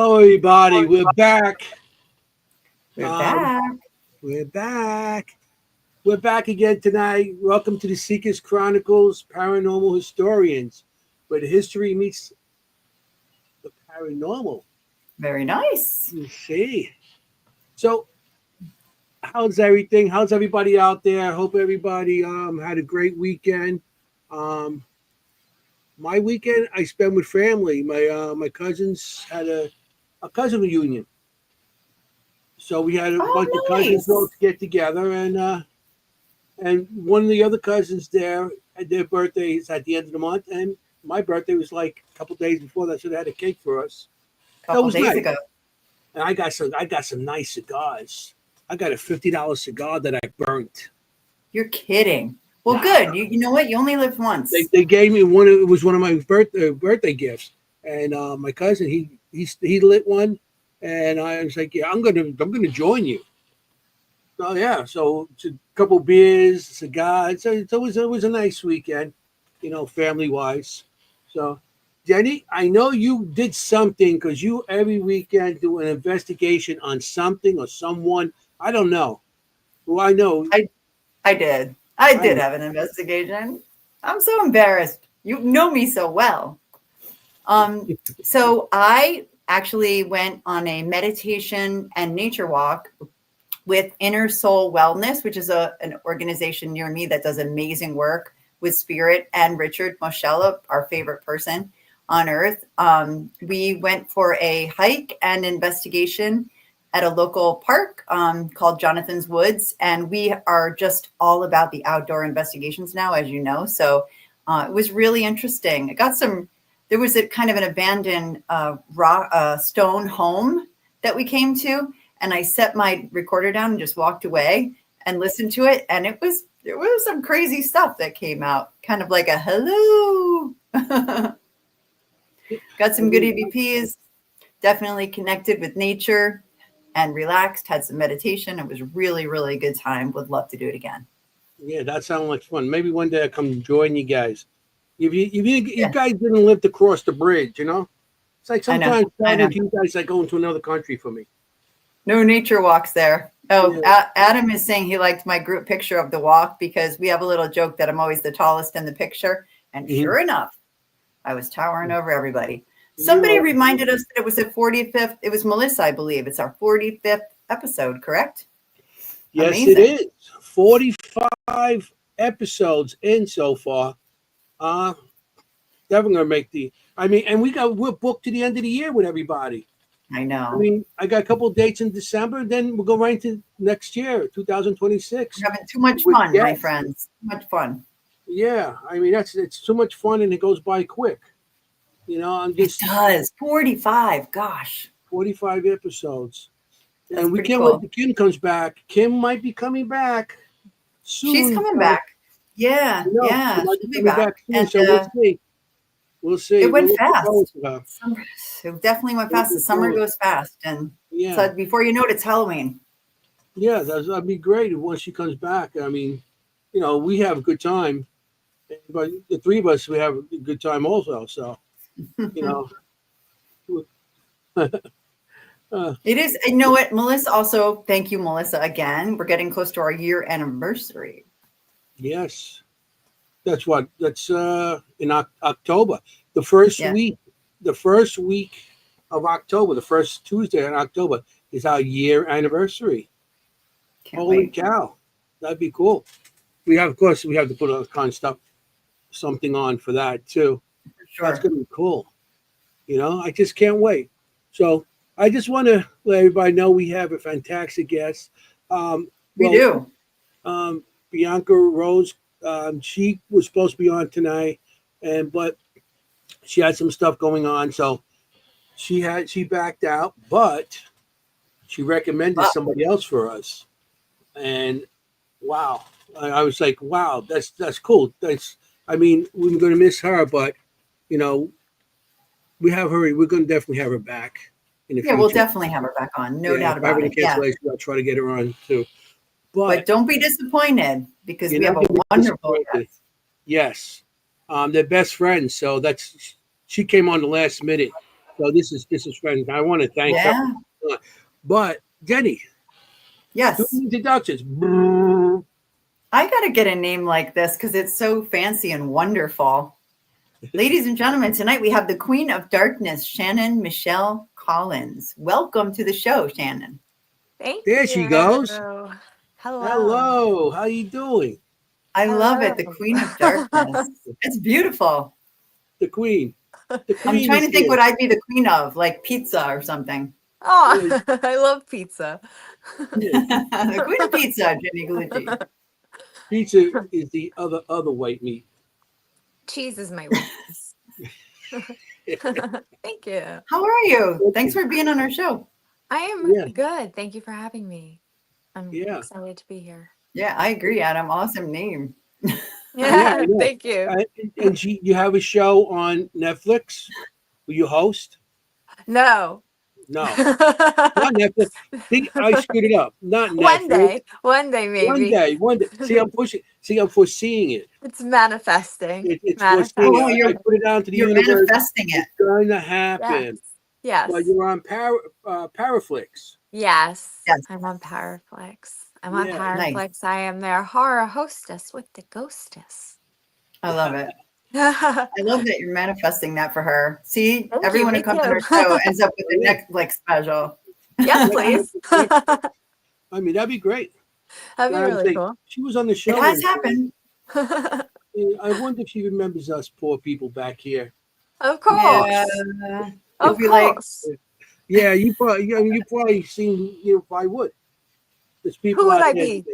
Hello, everybody. We're back. We're back. We're back. We're back again tonight. Welcome to the Seekers Chronicles Paranormal Historians, where the history meets the paranormal. Very nice. You see. So, how's everything? How's everybody out there? I hope everybody had a great weekend. My weekend I spent with family. My cousins had a cousin reunion. So we had a bunch of cousins all get together, and one of the other cousins there, their birthday is at the end of the month, and my birthday was like a couple days before that, so they had a cake for us. A couple days ago. And I got some nice cigars. I got a $50 cigar that I burnt. You're kidding. Well, good. You know what? You only live once. They gave me one. It was one of my birthday gifts, and my cousin he lit one, and I was like, yeah, I'm gonna join you. So yeah, so it's a couple beers, cigars. So it was a nice weekend, family wise. So Jenny, I know you did something because you every weekend do an investigation on something or someone. I don't know. Well, I know. I did. I did have an investigation. I'm so embarrassed. You know me so well. So I actually went on a meditation and nature walk with Inner Soul Wellness, which is an organization near me that does amazing work with spirit, and Richard Moschella, our favorite person on earth. We went for a hike and investigation at a local park called Jonathan's Woods. And we are just all about the outdoor investigations now, as you know. So it was really interesting. There was a kind of an abandoned stone home that we came to. And I set my recorder down and just walked away and listened to it. And there was some crazy stuff that came out, kind of like a hello. Got some good EVPs, definitely connected with nature and relaxed, had some meditation. It was really, really good time. Would love to do it again. Yeah, that sounds like fun. Maybe one day I'll come join you guys. If you guys didn't live to cross the bridge, it's like sometimes you guys like going to another country for me. No nature walks there. Oh, yeah. Adam is saying he liked my group picture of the walk because we have a little joke that I'm always the tallest in the picture. And sure enough, I was towering over everybody. Somebody reminded us that it was the 45th. It was Melissa, I believe. It's our 45th episode, correct? Yes, amazing. It is. 45 episodes in so far. Definitely gonna make and we're booked to the end of the year with everybody. I know. I got a couple of dates in December, then we'll go right into next year, 2026. We're having too much fun, my friends. Too much fun. Yeah, it's too much fun and it goes by quick. It does. 45, gosh. 45 episodes. That's and we can't wait till Kimm comes back. Kimm might be coming back soon. She's coming back. Yeah, yeah. She'll be back. And, so we'll see. We'll see. It went fast. It definitely went fast. The summer goes fast. And so before you know it, it's Halloween. Yeah, that'd be great once she comes back. We have a good time. But the three of us, we have a good time also. So. It is. You know what, Melissa? Also, thank you, Melissa. Again, we're getting close to our year anniversary. Yes, that's in October. The first week of October, the first Tuesday in October is our year anniversary. Holy cow, that'd be cool. We have to put all kind of stuff, something on for that too. Sure. That's going to be cool. I just can't wait. So I just want to let everybody know we have a fantastic guest. We do. Bianca Rose, she was supposed to be on tonight, but she had some stuff going on. So she backed out, but she recommended somebody else for us. And wow, I was like, wow, that's cool. We're going to miss her, but we have her. We're going to definitely have her back in the future. We'll definitely have her back on. No doubt about it. I'll try to get her on too. But don't be disappointed because we have a wonderful guest. Yes, they're best friends. So she came on the last minute, So this is friends. I want to thank her. Yeah. But Jenny, do Yes. introductions. I got to get a name like this because it's so fancy and wonderful. Ladies and gentlemen, tonight we have the Queen of Darkness, Shannon Michelle Collins. Welcome to the show, Shannon. Thank There you. she goes. Hello. Hello, how you doing? I love it. The Hello. Queen of Darkness. It's beautiful. The Queen. The I'm Queen trying is to think here. what I'd be the queen of, like pizza or something. Oh, I love pizza. Yeah, The Queen of Pizza, Jenny Galucci. pizza is the other white meat. Cheese is my weakness. Thank you. How are you? Thanks Okay. for being on our show. I am Yeah, good. Thank you for having me. I'm yeah, excited to be here. Yeah, I agree, Adam. Awesome name. yeah. I Yeah, know. thank you. And you have a show on Netflix. Will you host? No. No, not Netflix. See, I screwed it up. Not One Netflix. day. One day, maybe. One day. See, I'm pushing. See, I'm foreseeing it. It's manifesting. It's foreseeing Oh, it. Manifesting. I put it out to the you're universe. manifesting it. It's going to Yes. happen. But Yes. you're on Paraflix. Yes. Yes. I'm on Powerflex. I'm on Yeah. Nice. Powerflex. I am their horror hostess with the ghostess. I love it. Thank I love that you're manifesting that for her. See, you. everyone who Me comes on our too. show ends up with a Yeah. Netflix special. Yes, Yeah, please. I mean, that'd be great. That'd be I would really say cool. she was on the It show, has and happened. I wonder if she remembers us poor people back here. Of Yeah. course. You'll Of be like, course. Yeah, you probably seen, probably would. There's Who people would out I there, be?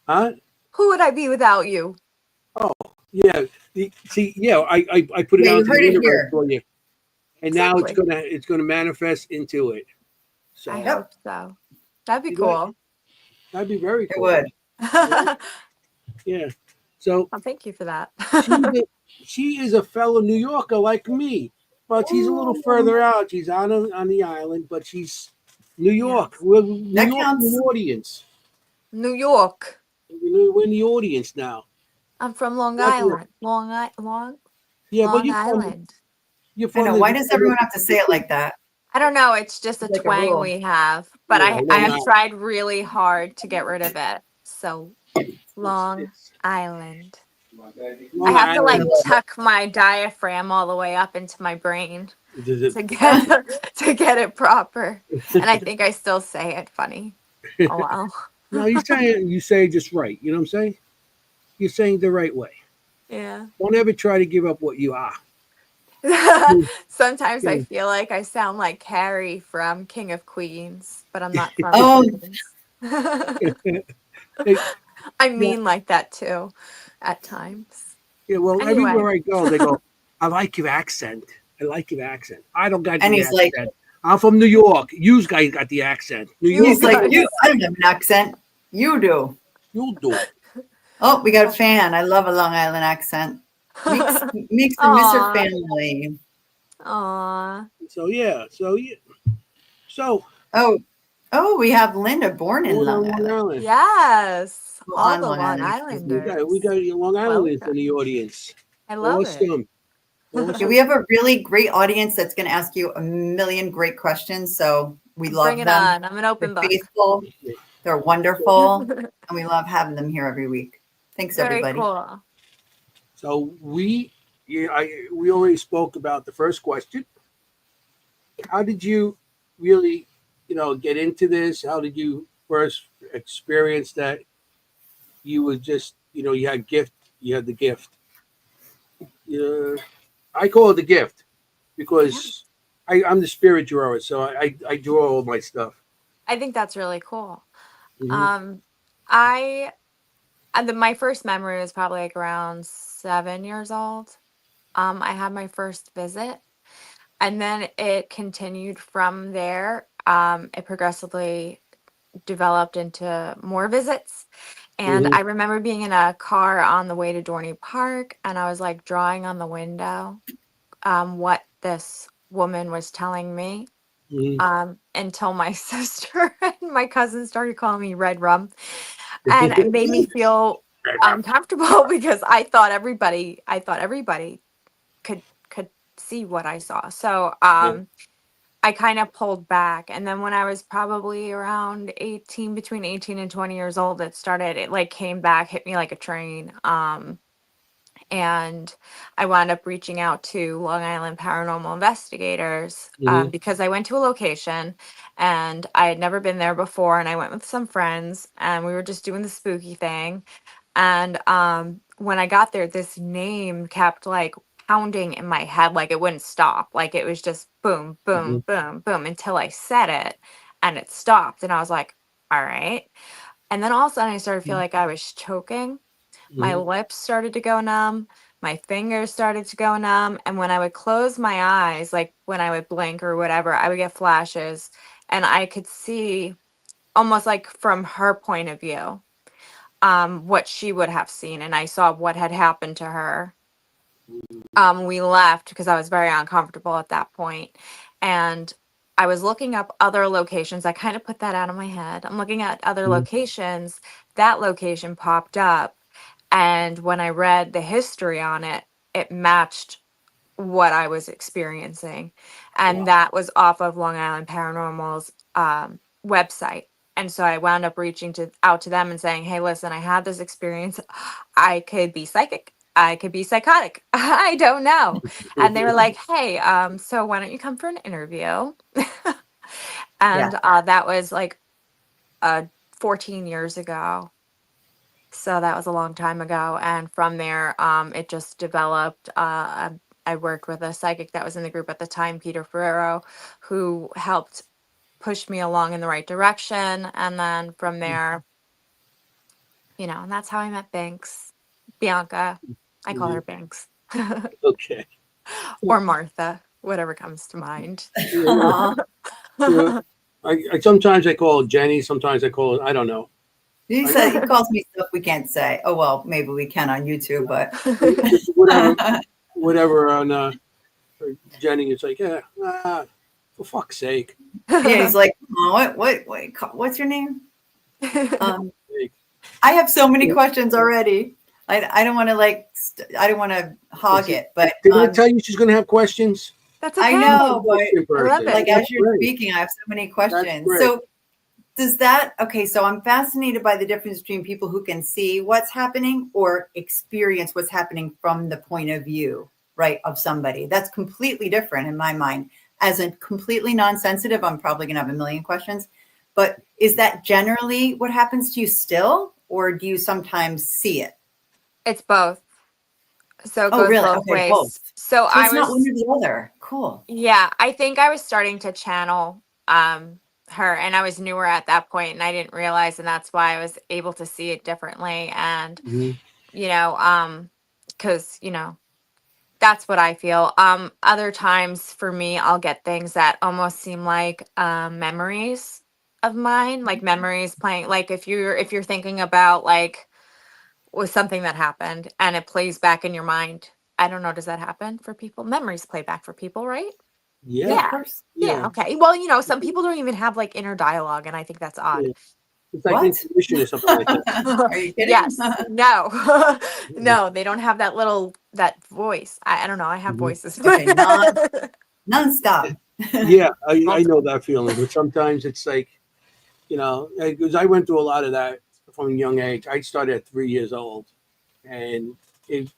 huh? Who would I be without you? Yeah. See, yeah, I put it yeah, out you to heard the it universe here. for you, and now Exactly. it's gonna manifest into it. So I Yep. hope so. That'd be See that? cool. That'd be very It cool. would. Well, Yeah. So thank you for that. she is a fellow New Yorker like me, but she's a little further out. She's on the island, but she's New York. Yes. We're New That York in the counts. audience. New York. We're in the audience now. I'm from Long Not the- Island. Long Yeah, but Island. you're I from know. the Why does everyone have to say it like that? I don't know. It's just a It's like a twang rule. we have, but Yeah, I Long have Island. tried really hard to get rid of it. So Long It's Island. I Long have to I like Island. love it. tuck my diaphragm all the way up into my brain Does to get to get it proper. And I think I still say it funny. it- Oh well. No, you say it just right. You know what I'm saying? You're saying the right way. Yeah. Don't ever try to give up what you are. Sometimes I Yeah. feel like I sound like Carrie from King of Queens, but I'm not from Oh, Queens. Hey, I yeah, mean like that too at times. yeah, well, Anyway. everywhere I go, they go, I like your accent. I like your accent. I don't got and the he's like, accent. I'm from New York. You guys got the accent. New You he's York, like, guys. you. I don't have an accent. You do. you'll do it. Oh, we got a fan. I love a Long Island accent. Makes the Mr. Aw. Family. Aw. So yeah, so Oh, we have Linda born in going on Long Long Island. Island. Yes. Well, All on the Long Long Island, excuse me. Islanders. We got Long Islanders Welcome. in the audience. I love it. Awesome. Yeah, Awesome. we have a really great audience that's going to ask you a million great questions. So we love Bring it them. on. I'm an They're open book. faithful. They're wonderful. And we love having them here every week. Thanks, Very everybody. cool. So we already spoke about the first question. How did you really, get into this? How did you first experience that you were just, you had the gift. I call it the gift because I'm the spirit drawer, so I draw all my stuff. I think that's really cool. Mhm. I my first memory was probably like around 7 years old. I had my first visit, and then it continued from there. It progressively developed into more visits. And Mhm. I remember being in a car on the way to Dorney Park, and I was like drawing on the window what this woman was telling me until my sister and my cousin started calling me Red Rum. And it made me feel uncomfortable because I thought everybody could see what I saw. So Yeah. I kind of pulled back. And then when I was probably around 18, between 18 and 20 years old, it like came back, hit me like a train. And I wound up reaching out to Long Island paranormal investigators Mhm. because I went to a location and I had never been there before. And I went with some friends and we were just doing the spooky thing. And when I got there, this name kept like pounding in my head, like it wouldn't stop. Like it was just boom, boom, Mhm. boom, boom until I said it and it stopped. And I was like, all right. And then all of a sudden I started to feel like I was choking. My Mhm. lips started to go numb. My fingers started to go numb. And when I would close my eyes, like when I would blink or whatever, I would get flashes and I could see almost like from her point of view, what she would have seen. And I saw what had happened to her. We left because I was very uncomfortable at that point. And I was looking up other locations. I kind of put that out of my head. I'm looking at other Mhm. locations. That location popped up. And when I read the history on it, it matched what I was experiencing. And Wow. that was off of Long Island Paranormal's website. And so I wound up reaching out to them and saying, hey, listen, I had this experience. I could be psychic. I could be psychotic. I don't know. And they were like, hey, so why don't you come for an interview? And Yeah. that was like 14 years ago. So that was a long time ago. And from there, it just developed. I worked with a psychic that was in the group at the time, Peter Ferrero, who helped push me along in the right direction. And then from there, and that's how I met Binks. Bianca. I call her Mhm. Binks. Okay. Or Martha, whatever comes to mind. Yeah. Aw. Yeah. I sometimes I call it Jenny. Sometimes I call it, I don't know. He I said he calls me stuff we can't say. Oh well, maybe we can on YouTube, but just whatever on Jenny. It's like, yeah, for fuck's sake. yeah, he's like, oh, what's your name? Sake. I have so many Yeah. questions already. I don't want to I don't want to hog it, but Did I tell you she's going to have questions? That's I okay. know, but Question I love person. it. like That's as you're great. speaking, I have so many That's questions. great. So does that, okay, so I'm fascinated by the difference between people who can see what's happening or experience what's happening from the point of view, right, of somebody. That's completely different in my mind. As a completely non-sensitive, I'm probably going to have a million questions. But is that generally what happens to you still, or do you sometimes see it? It's both. So it Oh, goes really? both Okay, both. ways. So So I it's not one was or the other. Cool. Yeah, I think I was starting to channel her and I was newer at that point and I didn't realize, and that's why I was able to see it differently. And Mhm. because that's what I feel. Other times for me, I'll get things that almost seem like memories of mine, like memories playing, like if you're thinking about like was something that happened and it plays back in your mind. I don't know, does that happen for people? Memories play back for people, right? Yeah, Yeah. of Yeah. course. Yeah. Yeah. Okay. Well, some people don't even have like inner dialogue, and I think that's odd. Yeah. It's like What? intuition or something like that. Are you kidding? Yes. No. No, they don't have that voice. I don't know. I have Mhm. voices. Okay, nonstop. Yeah, I know Multiple. that feeling. But sometimes it's like, because I went through a lot of that from a young age. I started at 3 years old, and it,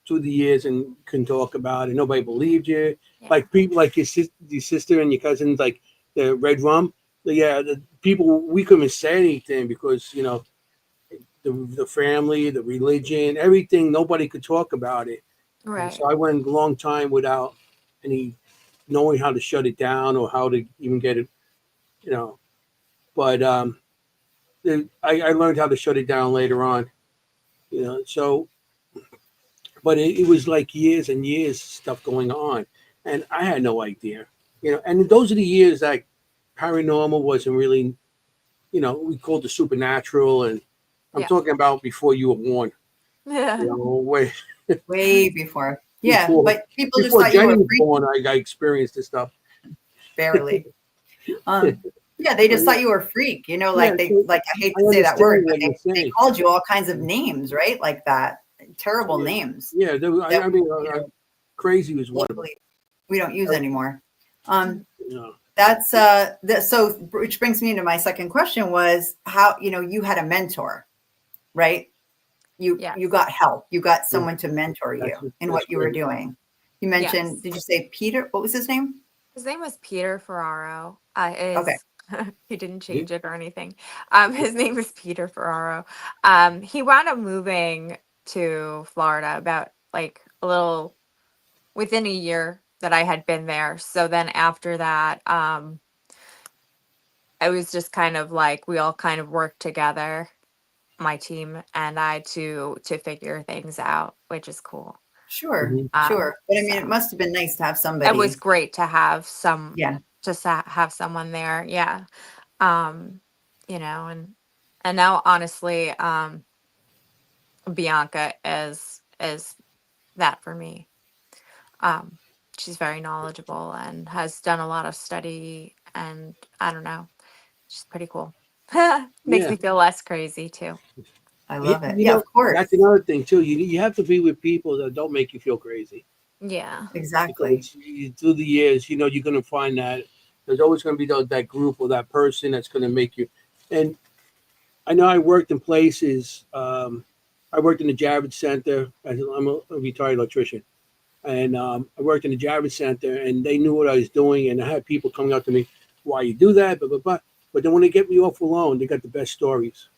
through the years and couldn't talk about it. Nobody believed you. Yeah. Like people, like your sister and your cousins, like the red rum. Yeah, the people we couldn't say anything because the family, the religion, everything. Nobody could talk about it, and Right. so I went a long time without any knowing how to shut it down or how to even get it. You know, but I learned how to shut it down later on. So but it was like years and years stuff going on, and I had no idea. And those are the years that paranormal wasn't really. We called it supernatural, and I'm Yeah. talking about before you were born. Yeah. Way Way before. Yeah, before but people just before thought you Jenny were was freaky, born, I experienced this stuff. barely. Yeah, they just thought you were a freak, Yeah, so like I hate I to say that word, understand but what you're they saying. called you all kinds of names, right? Like that. Terrible Yeah, names yeah. that, Crazy was one can't of them. believe. we don't use anymore. Yeah. That's so which brings me into my second question was how, you had a mentor, right? You Yes. got help. You got someone to mentor you in what That's you were great. doing. You mentioned, Yes. did you say Peter? What was his name? His name was Peter Ferraro. Okay. Is he didn't Yeah. change it or anything. His name was Peter Ferraro. He wound up moving to Florida about like a little within a year that I had been there. So then after that, it was just kind of like we all kind of worked together, my team and I, to figure things out, which is cool. Sure. Mhm. Sure. But I mean, it So must have been nice to have it was somebody. great to have some Yeah. have someone there. Yeah. Um, and now honestly, Bianca is that for me. Um, she's very knowledgeable and has done a lot of study, and I don't know, she's pretty cool. Makes Yeah. me feel less crazy too. I You, love it. you Yeah, know, of course. that's another thing too. You have to be with people that don't make you feel crazy. Yeah. Exactly. Because through the years, you're going to find that there's always going to be that group or that person that's going to make you. And I know I worked in places. I worked in the Javits Center. I'm a retired electrician, and I worked in the Javits Center, and they knew what I was doing. And I had people coming up to me, "Why you do that?" Blah blah blah. But then when they get me off alone, they got the best stories.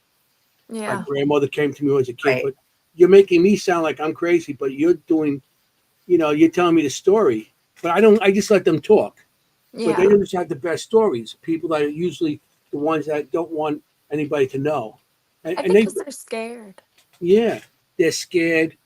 My Yeah. grandmother came to me as a kid, Right. but you're making me sound like I'm crazy, but you're doing, you're telling me the story. But I don't. I just let them talk. But they Yeah. just have the best stories. People that are usually the ones that don't want anybody to know, I and think they, because they're scared. yeah, they're scared.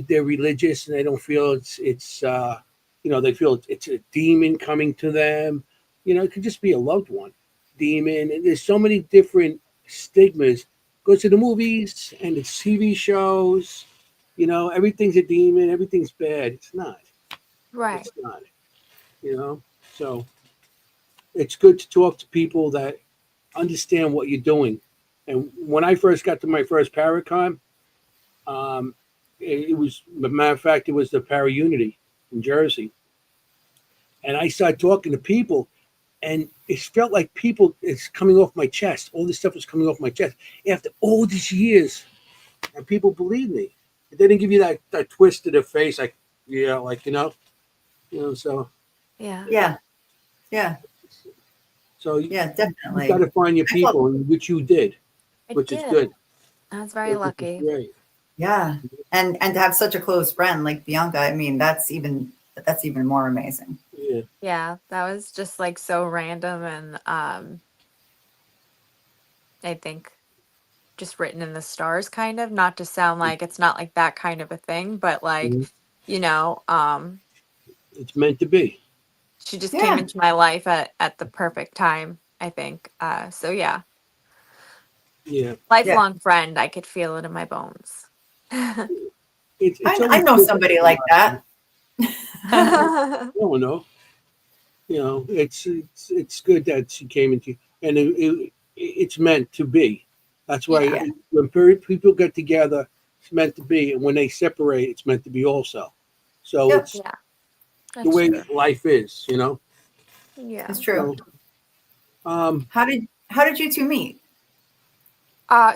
They're religious, and they don't feel they feel it's a demon coming to them. It could just be a loved one, demon. And there's so many different stigmas. Go to the movies and the TV shows. Everything's a demon. Everything's bad. It's not. Right. It's not. You know. So it's good to talk to people that understand what you're doing. And when I first got to my first Paracon, um, it was, as a matter of fact, it was the Para Unity in Jersey. And I started talking to people, and it felt like people, it's coming off my chest. All this stuff was coming off my chest after all these years. And people believed me. They didn't give you that twist to the face, like, yeah, like, so. Yeah. Yeah. Yeah. So Yeah, you got definitely. to find your I thought, people, which you did, I which is did. good. I was very Which is lucky. great. yeah. And to have such a close friend like Bianca, I mean, that's even more amazing. Yeah. Yeah, that was just like so random and I think just written in the stars kind of, not to sound like it's not like that kind of a thing, but like, Mhm. you know, um It's meant to be. she just came Yeah. into my life at the perfect time, I think. So yeah, Yeah. Yeah. lifelong friend, I could feel it in my bones. It's I always know good to somebody have like that. I don't know. It's good that she came into, and it's meant to be. That's why Yeah. Yeah. when people get together, it's meant to be, and when they separate, it's meant to be also. So Yep. it's Yeah, the that's way true. life is. Yeah. It's true. So um, How did you two meet?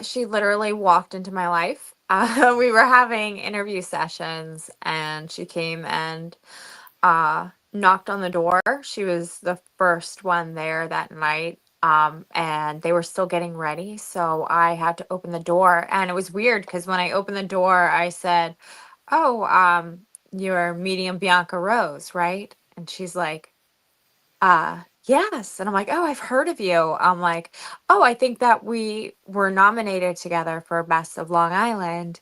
She literally walked into my life. We were having interview sessions, and she came and knocked on the door. She was the first one there that night. And they were still getting ready, so I had to open the door. And it was weird because when I opened the door, I said, "Oh, you're medium Bianca Rose, right?" And she's like, yes. And I'm like, "Oh, I've heard of you." I'm like, "Oh, I think that we were nominated together for Best of Long Island."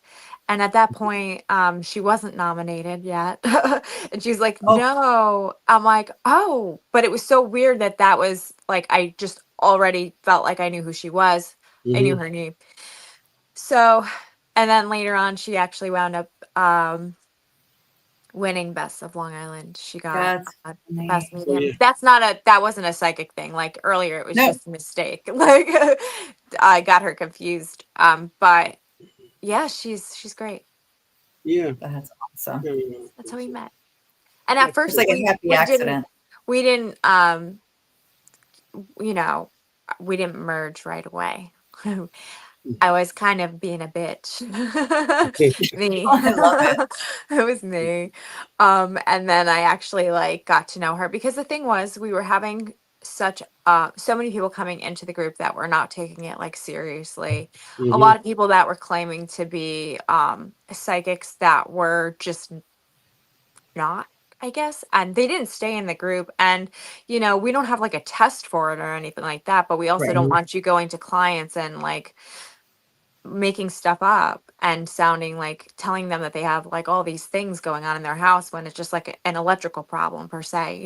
And at that point, she wasn't nominated yet. And she's like, Oh, "No." I'm like, "Oh," but it was so weird that was like, I just already felt like I knew who she was. I knew mhm. her name. So, and then later on, she actually wound up, winning Best of Long Island. She got that's Best funny. So yeah, Medium. That wasn't a psychic thing. Like earlier, it was No. just a mistake. Like I got her confused. But yeah, she's great. yeah, That's awesome. yeah, That's how we met. And at first It's like a happy accident. we didn't you know, we didn't merge right away. I was kind of being a bitch. Me. I love it. It was me. And then I actually like got to know her because the thing was we were having such so many people coming into the group that were not taking it like seriously. A Mm-hmm. lot of people that were claiming to be psychics that were just not, I guess, and they didn't stay in the group. And we don't have like a test for it or anything like that, but we also Right. don't want you going to clients and like making stuff up and sounding like telling them that they have like all these things going on in their house when it's just like an electrical problem per se.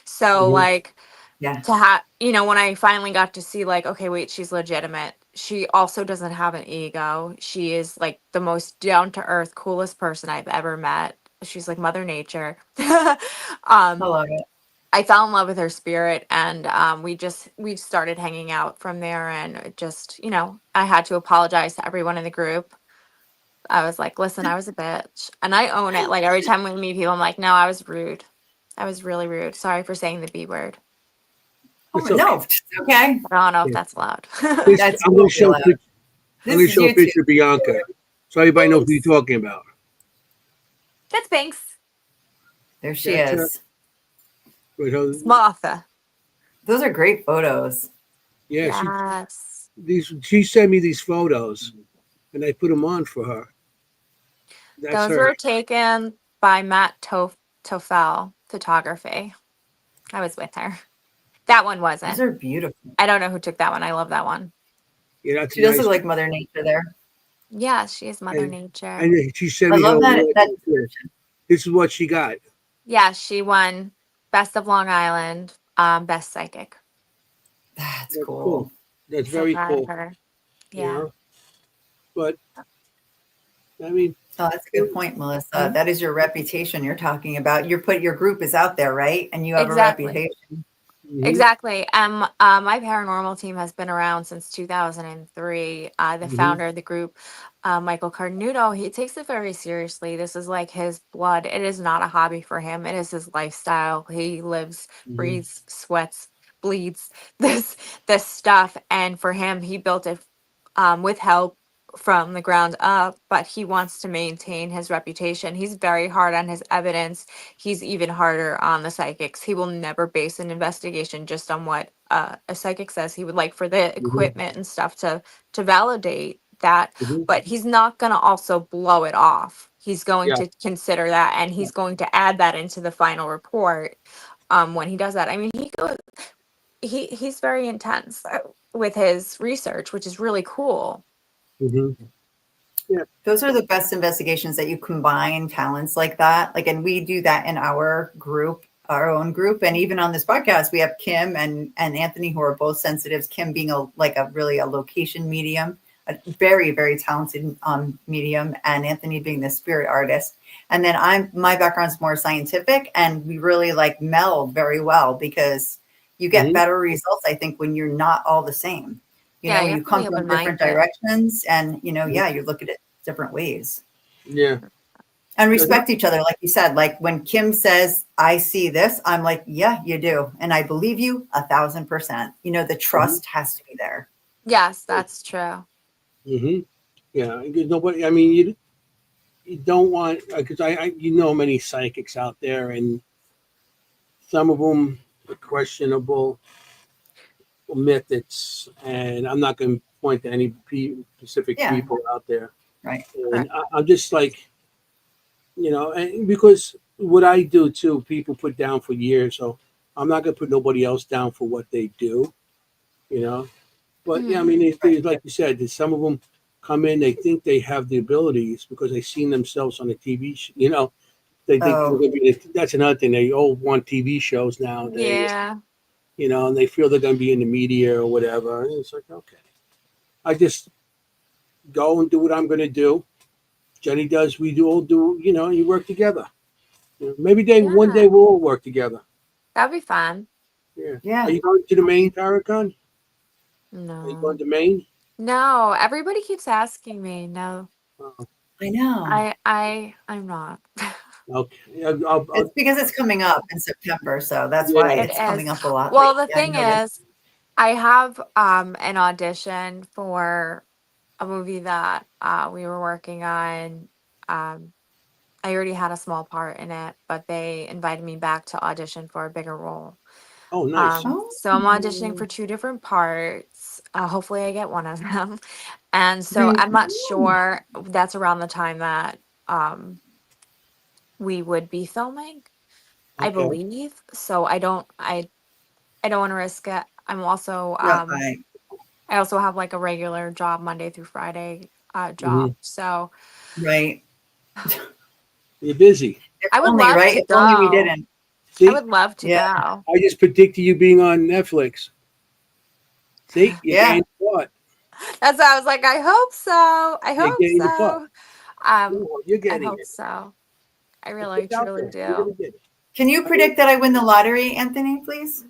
So Mm-hmm. like Yeah. to have, when I finally got to see like, okay, wait, she's legitimate. She also doesn't have an ego. She is like the most down to earth, coolest person I've ever met. She's like Mother Nature. I um love it. I fell in love with her spirit, and we started hanging out from there. And it just, I had to apologize to everyone in the group. I was like, listen, I was a bitch, and I own it. Like every time we meet people, I'm like, no, I was rude. I was really rude. Sorry for saying the B word. Oh, It's okay. no, it's okay. I don't know if Yeah. that's loud. That's I'm going to show. totally allowed. I'm going This to is show a YouTube. picture of Bianca, so everybody knows who you're Thanks. talking about. That's Banks. There she That's is. It's Martha. Those are great photos. Yeah, Yes. she sent me these photos, and I put them on for her. That's Those her. were taken by Matt Tofel Photography. I was with her. That one Those wasn't. are beautiful. I don't know who took that one. I love that one. Yeah, that's She does nice. look like Mother Nature there. Yeah, she is Mother And, Nature. and she sent I me her love that. award. That This is what she got. Yeah, she won Best of Long Island, Best Psychic. that's That's cool. cool. That's I'm so very proud cool. of her. You Yeah. know? But I mean, Oh, that's a good point, Melissa. Mhm. That is your reputation you're talking about. Your group is out there, right? And you have a Exactly. reputation. mhm, Exactly. My paranormal team has been around since 2003. The mhm, founder of the group, Michael Carnuto, he takes it very seriously. This is like his blood. It is not a hobby for him. It is his lifestyle. He lives, mhm, breathes, sweats, bleeds this stuff. And for him, he built it with help from the ground up, but he wants to maintain his reputation. He's very hard on his evidence. He's even harder on the psychics. He will never base an investigation just on what a psychic says. He would like for the mhm, equipment and stuff to validate that, mhm. but he's not going to also blow it off. He's going Yeah. to consider that, and he's going to add that into the final report when he does that. I mean, he's very intense with his research, which is really cool. Mhm. Those are the best investigations that you combine talents like that. Like, and we do that in our group, our own group. And even on this podcast, we have Kim and Anthony, who are both sensitives. Kim being a location medium, a very, very talented medium, and Anthony being the spirit artist. And then my background's more scientific, and we really like meld very well because you get Mhm. better results, I think, when you're not all the same. Yeah, you You have to be come from different open-minded. directions, and Mhm. you look at it different ways Yeah. and Yeah, respect each other. Like you said, like when Kim says, I see this, I'm like, yeah, you do. And I believe you 1,000%. The Mhm. trust has to be there. Yes, that's true. Mhm. Yeah. Because nobody. I mean, you don't want because many psychics out there, and some of them are questionable methods, and I'm not going to point to any specific Yeah, people out there. right. And Correct. I'm just like, and because what I do too, people put down for years, so I'm not going to put nobody else down for what they do, you know. But yeah, I Mhm. mean, like you said, some of them come in, they think they have the abilities because they've seen themselves on a TV, they think they're Oh, going to be. That's another thing. They all want TV shows nowadays, Yeah. and they feel they're going to be in the media or whatever. And it's like, okay, I just go and do what I'm going to do. Jenny does. We do all do. You work together. Maybe one Yeah. day we'll all work together. That'd be fun. Yeah. Are yeah. you going to the Maine Paracon? Are you going No. to Maine? No, everybody keeps asking me. No. Oh, I know. I'm not. Okay. It's because it's coming up in September, so that's Yeah. why It it's is. coming up a lot. Well, the lately. I thing noticed. is, I have an audition for a movie that we were working on. Um, I already had a small part in it, but they invited me back to audition for a bigger role. Oh, nice. Oh, So I'm auditioning for 2 different parts. Hopefully, I get one of them. And so I'm not sure. That's around the time that we would be filming, I Okay. believe. So I don't want to risk it. I'm also right. I also have like a regular job Monday through Friday Hmm. job. So Right. You're busy. If I would only, love right? to If only we go. didn't. I See, would love to Yeah. go. I just predicted you being on Netflix. See, you're Yeah. getting what? That's why I was like, I hope so. I You're hope getting the part. so. Um, No, you're I getting hope it. so. I really, It's out truly there. You're do. gonna get it. Can you I mean, predict that I win the lottery, Anthony, please?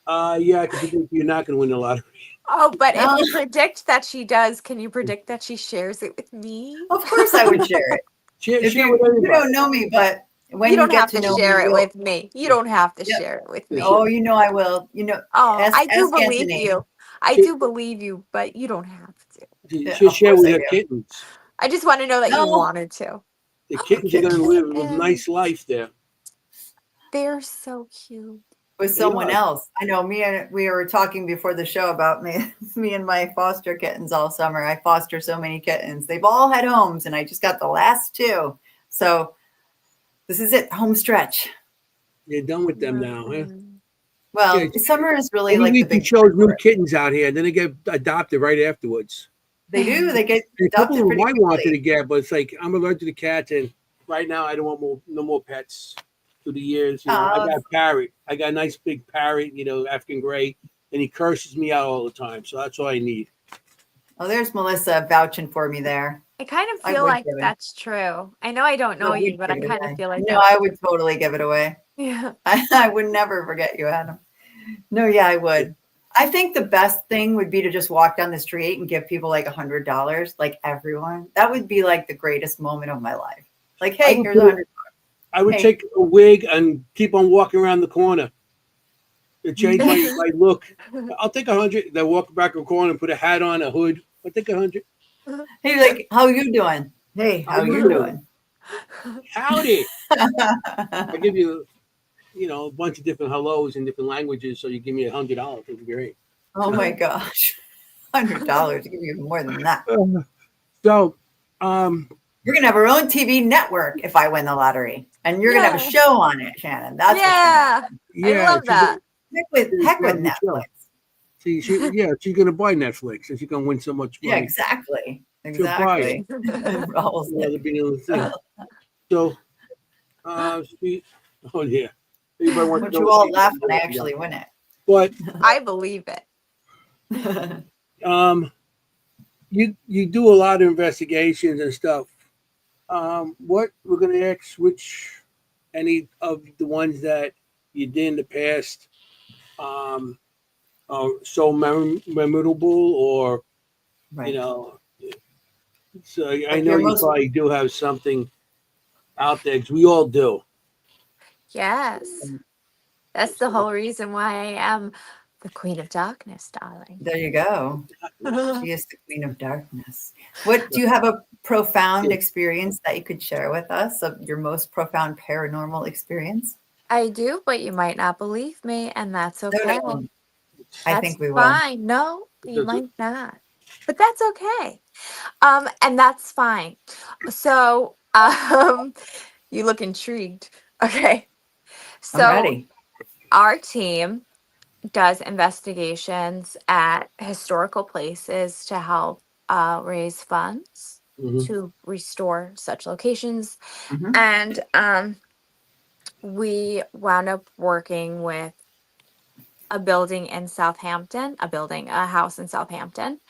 yeah, I can predict you're not gonna win the lottery. Oh, but if No. you predict that she does, can you predict that she shares it with me? Of course I would share it. Share, If share with you everybody. don't know me, but You when you don't get have to to know me, share it you'll. with me. You don't have to Yep. share it with Yeah, me. Oh, you know I will. Oh, I do Ask believe Anthony. you. I Share, do believe you, but you don't have to. Yeah, she'll of share course with I her do. kittens. I just want to know that you No. wanted to. The kittens are Okay. gonna live a And nice life there. they're so cute. With They someone are. else. I know we were talking before the show about me me and my foster kittens all summer. I foster so many kittens. They've all had homes and I just got the last two. So this is it, home stretch. You're done with them now, huh? Mhm. Yeah. Well, summer is really Every like the week you big show time for new it. kittens out here, then they get adopted right afterwards. They do. They get And a couple adopted of them pretty I wanted to quickly. get, but it's like I'm allergic to cats, and right now I don't want no more pets. Through the years, I Uh, got a parrot. I got a nice big parrot, African gray, and he curses me out all the time. So that's all I need. oh, there's Melissa vouching for me there. I kind of I feel would like give it. that's true. I know I don't No, know you, we'd but give I it kind of away. feel like No, that's I would totally give it away. yeah. I would never forget you, Adam. No, yeah, I would. I think the best thing would be to just walk down the street and give people like $100, like everyone. That would be like the greatest moment of my life. Like, I hey, would here's put it, $100. I would Hey, take a wig and keep on walking around the corner. To change my look. I'll take 100. Then walk back a corner and put a hat on, a hood. I'll take 100. hey, like, how you doing? Hey, How how you you doing? doing? Howdy. I give you, a bunch of different hellos in different languages. So you give me $100. It'd be great. Oh my gosh, $100. Give you more than that. So, um, We're gonna have our own TV network if I win the lottery, and you're gonna have a Yeah. show on it, Shannon. That's what's gonna Yeah. happen. I yeah, love that. Heck with have the show. Netflix. See, she's gonna buy Netflix, and she's gonna win so much Yeah, money. exactly. She'll buy it. Exactly. Raul's To like, be able to thing. So, oh yeah, everybody wants to don't know you what all she's laugh when I doing. actually win But I believe it. it. um, you do a lot of investigations and stuff. What we're gonna ask, which any of the ones that you did in the past um, are so memorable, or you Right. know, so I Like know your you most probably do have something out there because we all do. Yes. That's the whole reason why I am the Queen of Darkness, darling. there you go. She is the queen of darkness. What do you have a profound experience that you could share with us of your most profound paranormal experience? I do, but you might not believe me, and that's No, okay. no. I That's think we will. fine. No, you Does it? might not. But that's okay. And that's fine. So, you look intrigued. Okay. I'm So ready. our team does investigations at historical places to help raise funds Mhm. to restore such locations. Mhm. And we wound up working with a building in Southampton, a house in Southampton,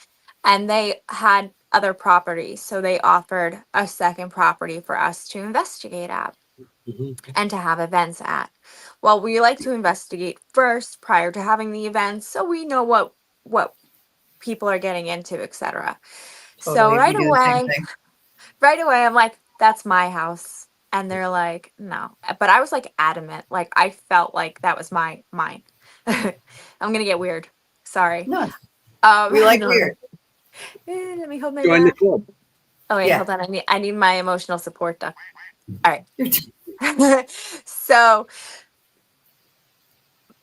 and they had other properties. So they offered a second property for us to investigate at Mhm. and to have events at. Well, we like to investigate first prior to having the events so we know what people are getting into, etc. So Totally. We do the same thing. right away I'm like, that's my house. And they're like, no. But I was like adamant. Like I felt like that was mine. I'm gonna get weird. Sorry. No, we like no. weird. Let me hold my Join the breath. club. Oh wait, Yeah. hold on. I need my emotional support duck. All right. So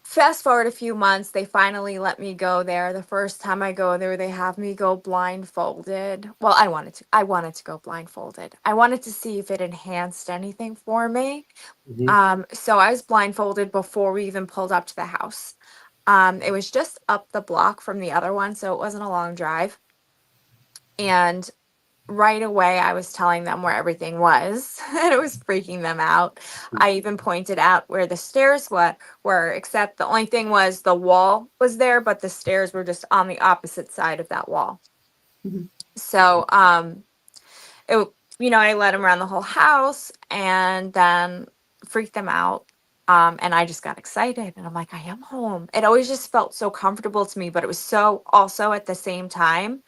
fast forward a few months, they finally let me go there. The first time I go there, they have me go blindfolded. Well, I wanted to go blindfolded. I wanted to see if it enhanced anything for me. So I was blindfolded before we even pulled up to the house. It was just up the block from the other one, so it wasn't a long drive. And right away I was telling them where everything was and it was freaking them out. I even pointed out where the stairs were, except the only thing was the wall was there, but the stairs were just on the opposite side of that wall. Mhm. So it, I led them around the whole house and then freaked them out. And I just got excited and I'm like, I am home. It always just felt so comfortable to me, but it was so also at the same time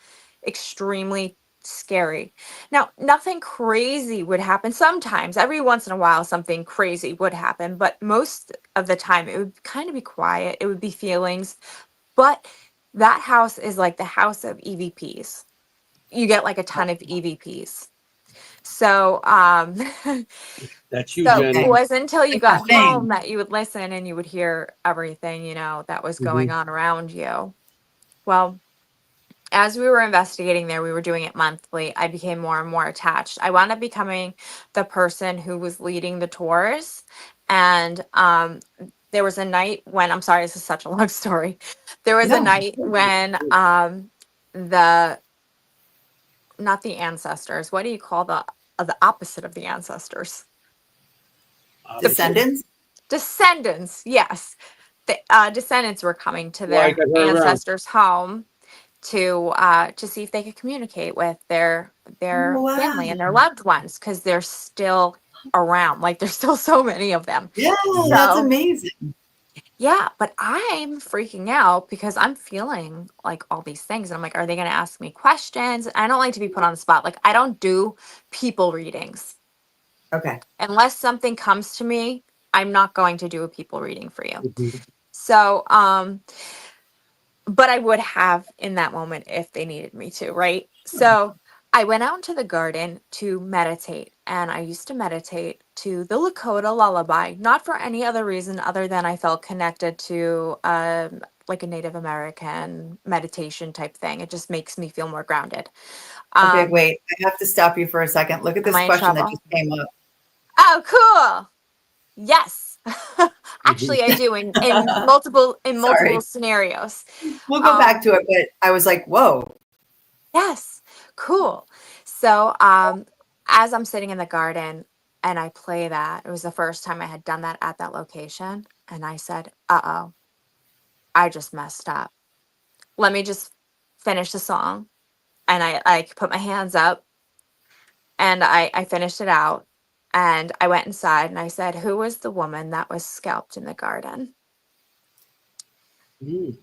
extremely scary. Now, nothing crazy would happen. Sometimes, every once in a while, something crazy would happen, but most of the time it would kind of be quiet. It would be feelings. But that house is like the house of EVPs. You get like a ton of EVPs. So, That's you, so it Jenny. wasn't until you It's a got thing. home that you would listen and you would hear everything, that was going on around you. Well, as we were investigating there, we were doing it monthly. I became more and more attached. I wound up becoming the person who was leading the tours. And there was a night when, I'm sorry, this is such a long story. There was a No. night when not the ancestors, what do you call the opposite of the ancestors? Descendants. Descendants, yes. The descendants were coming to Like their I heard around. ancestors' home to see if they could communicate with their Wow. family and their loved ones because they're still around. Like there's still so many of them. Yeah, that's So amazing. yeah, but I'm freaking out because I'm feeling like all these things. And I'm like, are they going to ask me questions? I don't like to be put on the spot. Like I don't do people readings. Okay. Unless something comes to me, I'm not going to do a people reading for you. Mhm. So, but I would have in that moment if they needed me to, right? So I went out into the garden to meditate, and I used to meditate to the Lakota lullaby, not for any other reason other than I felt connected to like a Native American meditation type thing. It just makes me feel more grounded. Okay, wait. I have to stop you for a second. Look at Am this I in question that trouble? just came up. Oh, cool. Yes. Actually, I do in multiple Sorry. scenarios. We'll go Um, back to it, but I was like, whoa. yes. Cool. So, as I'm sitting in the garden and I play that, it was the first time I had done that at that location, and I said, "Uh-oh, I just messed up. Let me just finish the song." And I put my hands up and I finished it out. And I went inside and I said, "Who was the woman that was scalped in the garden?" Mm.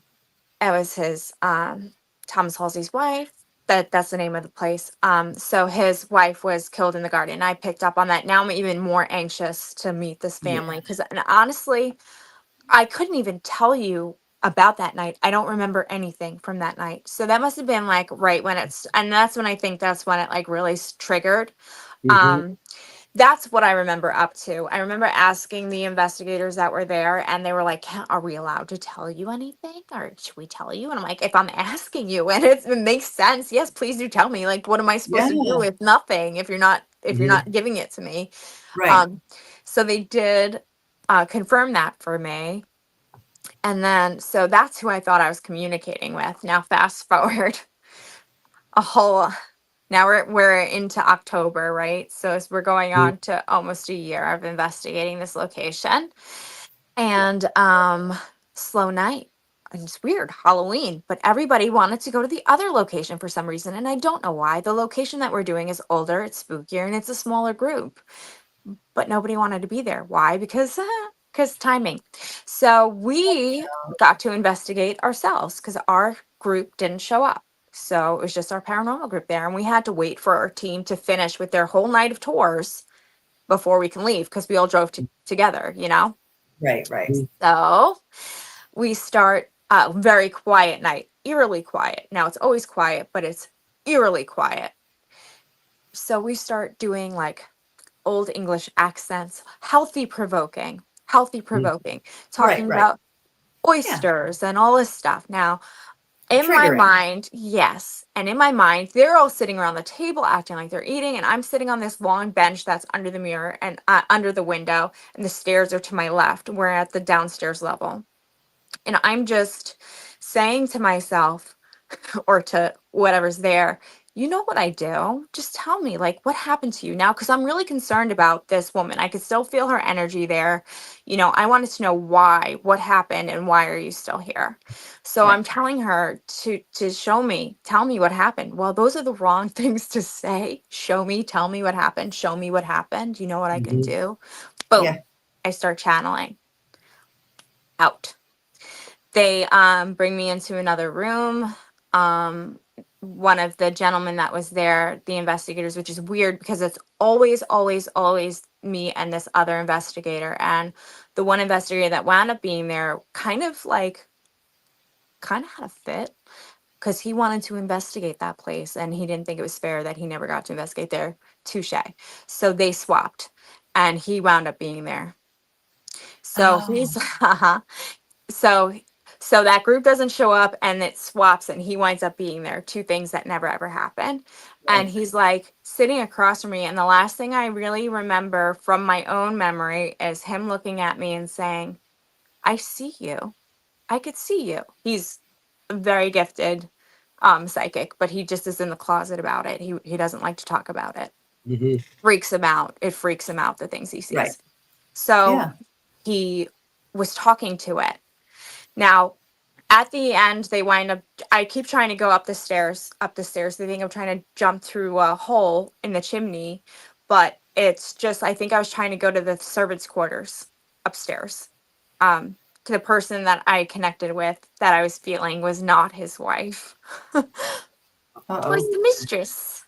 It was his Thomas Halsey's wife. That's the name of the place. So his wife was killed in the garden. I picked up on that. Now I'm even more anxious to meet this family because honestly, I couldn't even tell you about that night. I don't remember anything from that night. So that must have been like right when and that's when I think that's when it like really triggered. Mhm. That's what I remember up to. I remember asking the investigators that were there, and they were like, Are we allowed to tell you anything? Or should we tell you?" And I'm like, if I'm asking you and it makes sense, yes, please do tell me. Like, what am I supposed to do Yeah. with nothing if you're Mhm. not giving it to me? Right. Um, so they did confirm that for me. And then, so that's who I thought I was communicating with. Now, fast forward a whole now we're into October, right? So as we're going on to almost a year of investigating this location. And slow night. And it's weird, Halloween, but everybody wanted to go to the other location for some reason. And I don't know why. The location that we're doing is older, it's spookier, and it's a smaller group. But nobody wanted to be there. Why? Because timing. So we got to investigate ourselves because our group didn't show up. So it was just our paranormal group there, and we had to wait for our team to finish with their whole night of tours before we can leave because we all drove together, you know? Right. So we start a very quiet night, eerily quiet. Now it's always quiet, but it's eerily quiet. So we start doing like old English accents, healthy provoking, talking Right. about oysters and all this stuff. Now, in my Triggering. mind, yes. And in my mind, they're all sitting around the table acting like they're eating. And I'm sitting on this long bench that's under the mirror and under the window. And the stairs are to my left. We're at the downstairs level. And I'm just saying to myself or to whatever's there, you know what I do? Just tell me, like, what happened to you now? Because I'm really concerned about this woman. I could still feel her energy there. You know, I wanted to know why, what happened, and why are you still here? So Right. I'm telling her to show me, tell me what happened. Well, those are the wrong things to say. Show me, tell me what happened. Show me what happened. You know what I can do? Boom. Yeah. I start channeling out. They bring me into another room. One of the gentlemen that was there, the investigators, which is weird because it's always me and this other investigator. And the one investigator that wound up being there kind of had a fit because he wanted to investigate that place and he didn't think it was fair that he never got to investigate there. Touche. So they swapped and he wound up being there. So he's so that group doesn't show up and it swaps and he winds up being there. Two things that never ever happen. And he's like sitting across from me. And the last thing I really remember from my own memory is him looking at me and saying, I see you. I could see you. He's a very gifted psychic, but he just is in the closet about it. He doesn't like to talk about it. Freaks him out. It freaks him out, the things he sees. Right. So he was talking to it. Now, at the end, they wind up, I keep trying to go up the stairs. They think I'm trying to jump through a hole in the chimney, but it's just, I think I was trying to go to the servants' quarters upstairs. To the person that I connected with that I was feeling was not his wife. It was the mistress.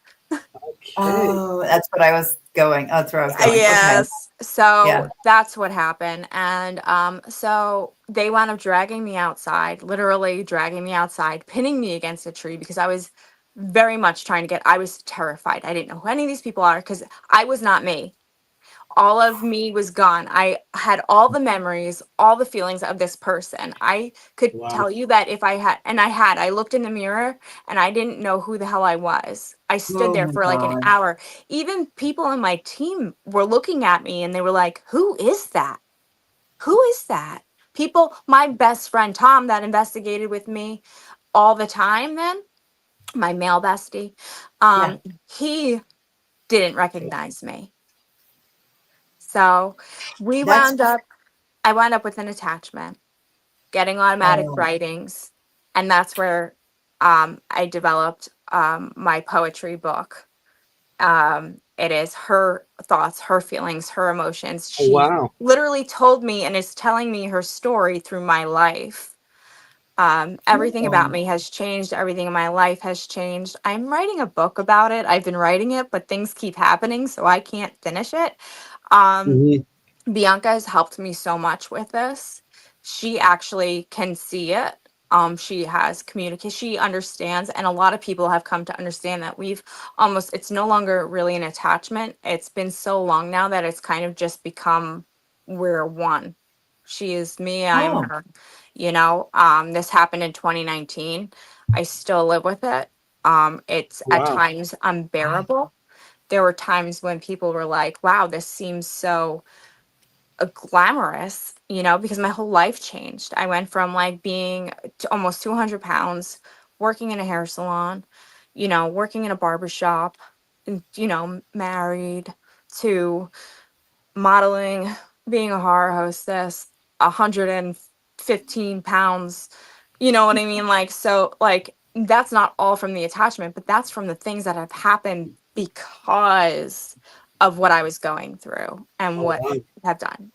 Oh, that's what I was going. Oh, that's where I was going. Yes. Okay. So that's what happened. And so they wound up dragging me outside, literally dragging me outside, pinning me against a tree because I was very much I was terrified. I didn't know who any of these people are because I was not me. All of me was gone. I had all the memories, all the feelings of this person. I could tell you that if I had, I looked in the mirror and I didn't know who the hell I was. I stood there for like an hour. Even people on my team were looking at me and they were like, who is that? Who is that? People, my best friend, Tom, that investigated with me all the time then, my male bestie, he didn't recognize me. So I wound up with an attachment, getting automatic writings. And that's where I developed my poetry book. It is her thoughts, her feelings, her emotions. She literally told me and is telling me her story through my life. Everything about me has changed. Everything in my life has changed. I'm writing a book about it. I've been writing it, but things keep happening, so I can't finish it. Bianca has helped me so much with this. She actually can see it. She has communication. She understands, and a lot of people have come to understand that it's no longer really an attachment. It's been so long now that it's kind of just become we're one. She is me, I'm her. You know, this happened in 2019. I still live with it. It's at times unbearable. There were times when people were like, wow, this seems so glamorous, you know, because my whole life changed. I went from like being almost 200 pounds, working in a hair salon, you know, working in a barbershop, and, you know, married, to modeling, being a horror hostess, 115 pounds, you know what I mean? Like, so like, that's not all from the attachment, but that's from the things that have happened because of what I was going through and what I have done.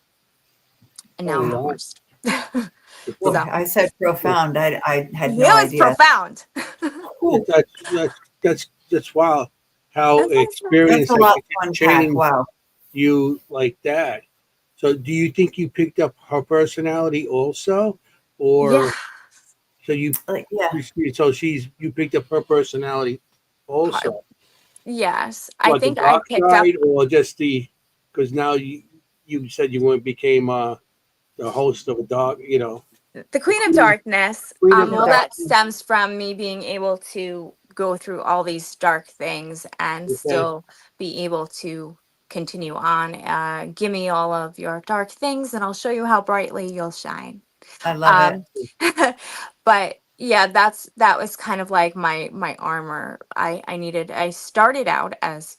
And now I'm divorced. I said profound. I had no It was idea. profound. That's wild. How experience That's a lot can to unpack. change Wow. you like that. So do you think you picked up her personality also, Yeah. or so you Like, yeah, so she's you picked up her personality par- also? Yes. I What, the think I dark picked up side or just the, because now you said you went became the host of a dark, the the Queen of queen Darkness. queen of yeah, Well, that darkness. stems from me being able to go through all these dark things and Okay. still be able to continue on. Give me all of your dark things, and I'll show you how brightly you'll shine. I love it. Um, but yeah, that was kind of like my armor. I started out as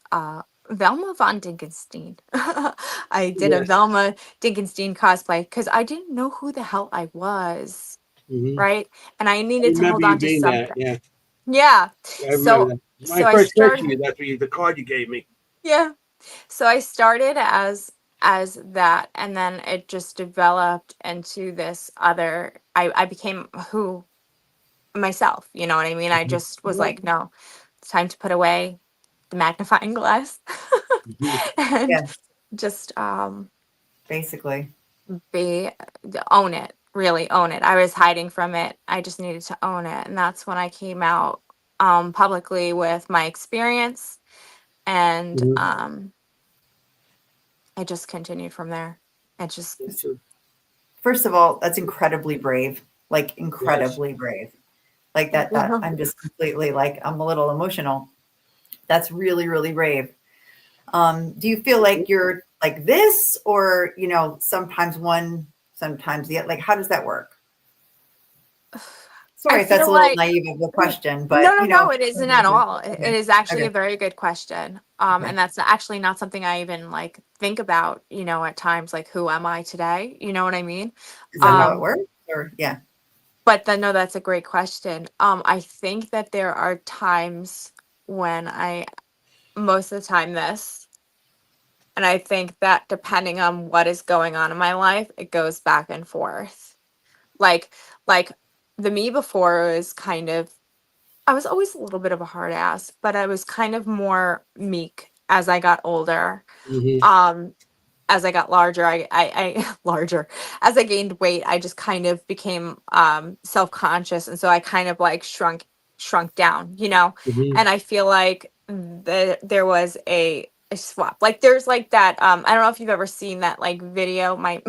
Velma von Dinkenstein. I did a Yes. Velma Dinkenstein cosplay because I didn't know who the hell I was, Hmm. right? And I I needed to remember hold you on to being that. something. Yeah, Yeah. I remember So that. When I so I first met started you, that's what the card you gave me. yeah. So I started as that, and then it just developed into this other I became who myself, you know what I mean? I Mhm. just was like, no, it's time to put away the magnifying glass Mhm. and Yeah, just basically. be own it, really own it. I was hiding from it. I just needed to own it. And that's when I came out publicly with my experience, and Mhm. I just continued from there. It just That's it. First of all, that's incredibly brave. Like Yes. incredibly brave. Like that I'm just completely like I'm a little emotional. That's really, really brave. Do you feel like you're like this or sometimes one, sometimes the like how does that work? I Sorry if that's feel a little like naive of a question, no, but no, no, it isn't at all. It okay. is actually Okay. a very good question. Okay. And that's actually not something I even like think about, at times, like who am I today? You know what I mean? Is that how it Um, works? Or yeah. but then no, that's a great question. I think that there are times when most of the time this, and I think that depending on what is going on in my life, it goes back and forth. Like, like the me before was kind of I was always a little bit of a hard ass, but I was kind of more meek as I got older. Hmm. Um, as I got larger, I larger. As I gained weight, I just kind of became self-conscious, and so I kind of like shrunk down, Hmm. And I feel like there was a swap. Like there's like that. I don't know if you've ever seen that like video. My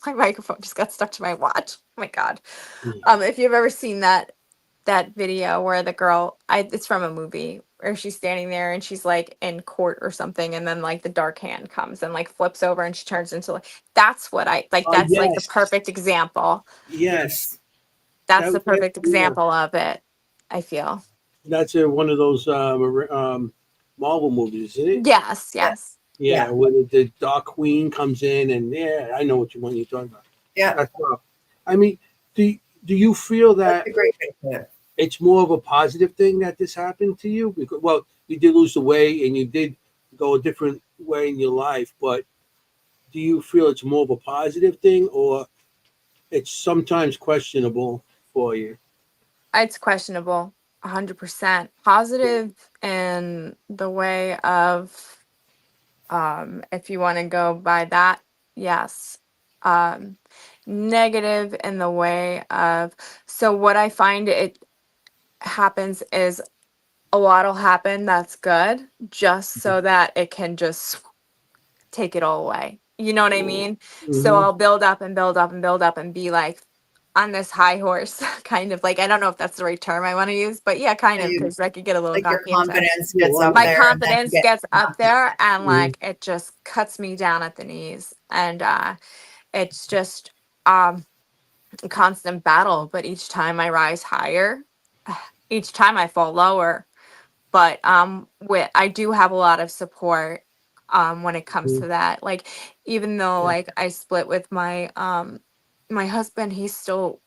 microphone just got stuck to my watch. Oh my god. If you've ever seen that video where the girl it's from a movie where she's standing there and she's like in court or something, and then like the dark hand comes and like flips over and she turns into like that's what I like, that's like the Yes. perfect example. Yes. That's That, the that perfect yeah. example of it, I feel. That's one of those Marvel movies, isn't it? Yes, Yeah. yes. Yeah, Yeah. where the Dark Queen comes in, and yeah, I know what you're talking about. Yeah. That's rough. I mean, do you feel That's that a great way to put it. it's more of a positive thing that this happened to you? Because, well, you did lose the weight and you did go a different way in your life, but do you feel it's more of a positive thing, or it's sometimes questionable for you? It's questionable. 100% positive in the way of, if you want to go by that, yes. Um, Negative in the way of, so what I find it happens is a lot will happen that's good, just so that it can just take it all away. You know what I mean? So Hmm. I'll build up and build up and build up and be like on this high horse, kind of like, I don't know if that's the right term I want to use, but yeah, kind Yeah, of, because I could get a little like your cocky at times. confidence Yeah, gets up My wonderful. there and then you confidence get gets up there and Hmm. like it just cuts me down at the knees. And it's just um a constant battle, but each time I rise higher, each time I fall lower. But I do have a lot of support when it comes to that. Like even though Yeah. like I split with my husband, he's still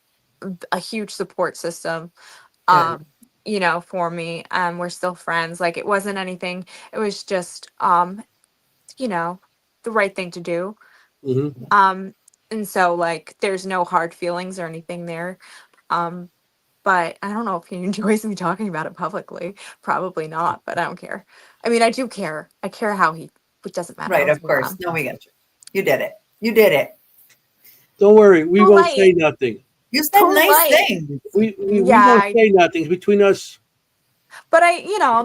a huge support system good. um for me. We're still friends. Like it wasn't anything. It was just you know the right thing to do. Hmm. Um and so like there's no hard feelings or anything there. Um but I don't know if he enjoys me talking about it publicly. Probably not, but I don't care. I mean, I do care. I care how he It doesn't matter. I Right, was of my course. mom. No, we get you. You did it. You did it. Don't worry, we won't say Polite. nothing. You said nice Polite. things. We Yeah, won't say nothing. It's between us. but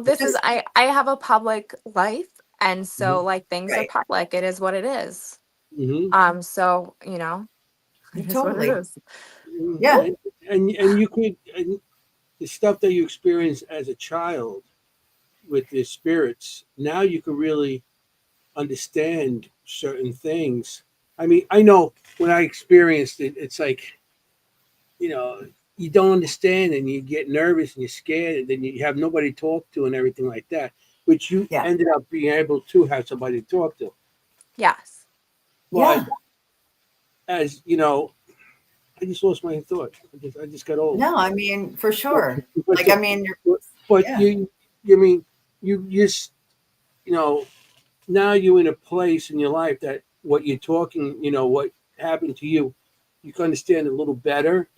this is Just I have a public life, and so Hmm. like things are right. public. It is what it is. Hmm. So it is what it Totally. is. Yeah. And you could, and the stuff that you experienced as a child with the spirits, now you can really understand certain things. I mean, I know when I experienced it, it's like, you know, you don't understand and you get nervous and you're scared and then you have nobody to talk to and everything like that, which you Yeah. ended up being able to have somebody to talk to. Yes. But Yeah. as you know, I just lost my thought. I just got old. No, I mean, for But, sure. but, Like, I mean, but yeah. you mean, you just, you know, now you're in a place in your life that what you're talking, what happened to you, you can understand a little better,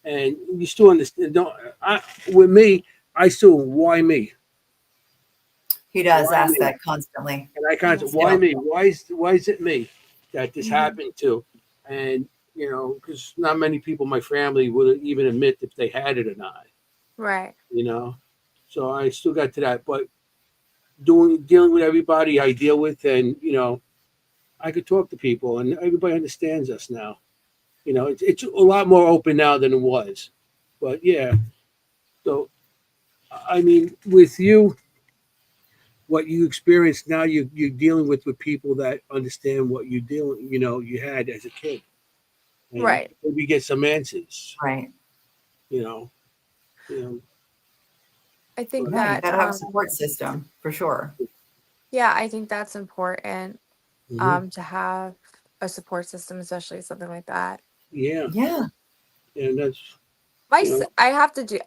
and you still understand. Don't with me, I still why me, He does why ask me, that constantly. and I can't say why Still. me, why is it me that this Mhm. happened to, and because not many people in my family would even admit if they had it or not, Right. you know. So I still got to that, but dealing with everybody I deal with, and I could talk to people, and everybody understands us now. It's a lot more open now than it was. But yeah, so I mean, with you, what you experience now, you're dealing with people that understand what you had as a kid, and Right. maybe get some answers. Right. You know, you know. I think But Yeah, you that got to have a support system for sure. yeah, I think that's important mhm. to have a support system, especially something like that. Yeah, Yeah. and that's My you know.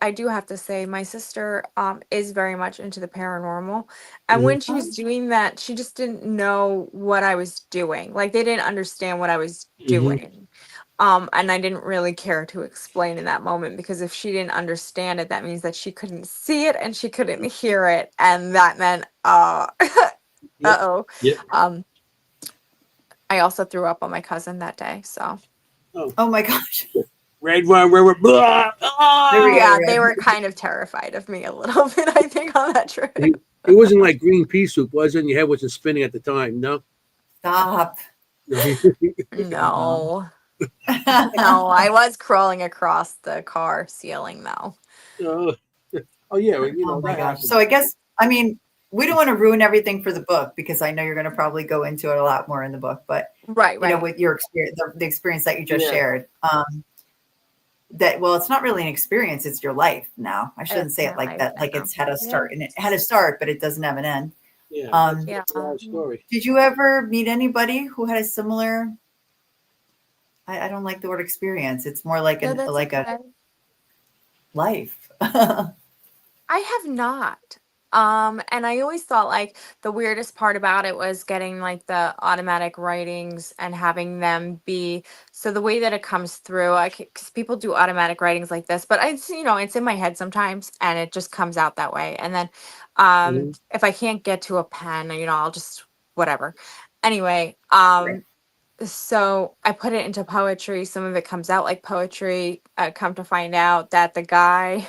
I do have to say my sister is very much into the paranormal, and Mhm. when she was doing that, she just didn't know what I was doing. Like they didn't understand what I was Mhm. doing. And I didn't really care to explain in that moment because if she didn't understand it, that means that she couldn't see it and she couldn't hear it, and that meant Yep. uh-oh. Yep. Um I also threw up on my cousin that day, so Oh, Oh my gosh. red one, red, blah, There we go. ah! yeah, they Red. were kind of terrified of me a little bit, I think, on that trip. It wasn't like green pea soup, was it? And your head wasn't spinning at the time, no? Stop. No. No. No. No, I was crawling across the car ceiling though. Oh, oh yeah, well, Oh my that gosh. So happens. I guess, I mean, we don't want to ruin everything for the book because I know you're going to probably go into it a lot more in the book, but Right, right. with your experience, the experience that you just Yeah, shared, well, it's not really an experience, it's your life now. I shouldn't It's say it my like life that. Like now. it's had a Yeah. start and it had a start, but it doesn't have an end. yeah, that's, Um, Yeah. that's a lot of story. did you ever meet anybody who had a similar, I don't like the word experience. It's more No, that's like a okay. life. I have not. And I always thought like the weirdest part about it was getting like the automatic writings and having them be so the way that it comes through, because people do automatic writings like this, but it's in my head sometimes and it just comes out that way. And then Mhm. if I can't get to a pen, I'll just whatever. Anyway, Right. so I put it into poetry. Some of it comes out like poetry. I come to find out that the guy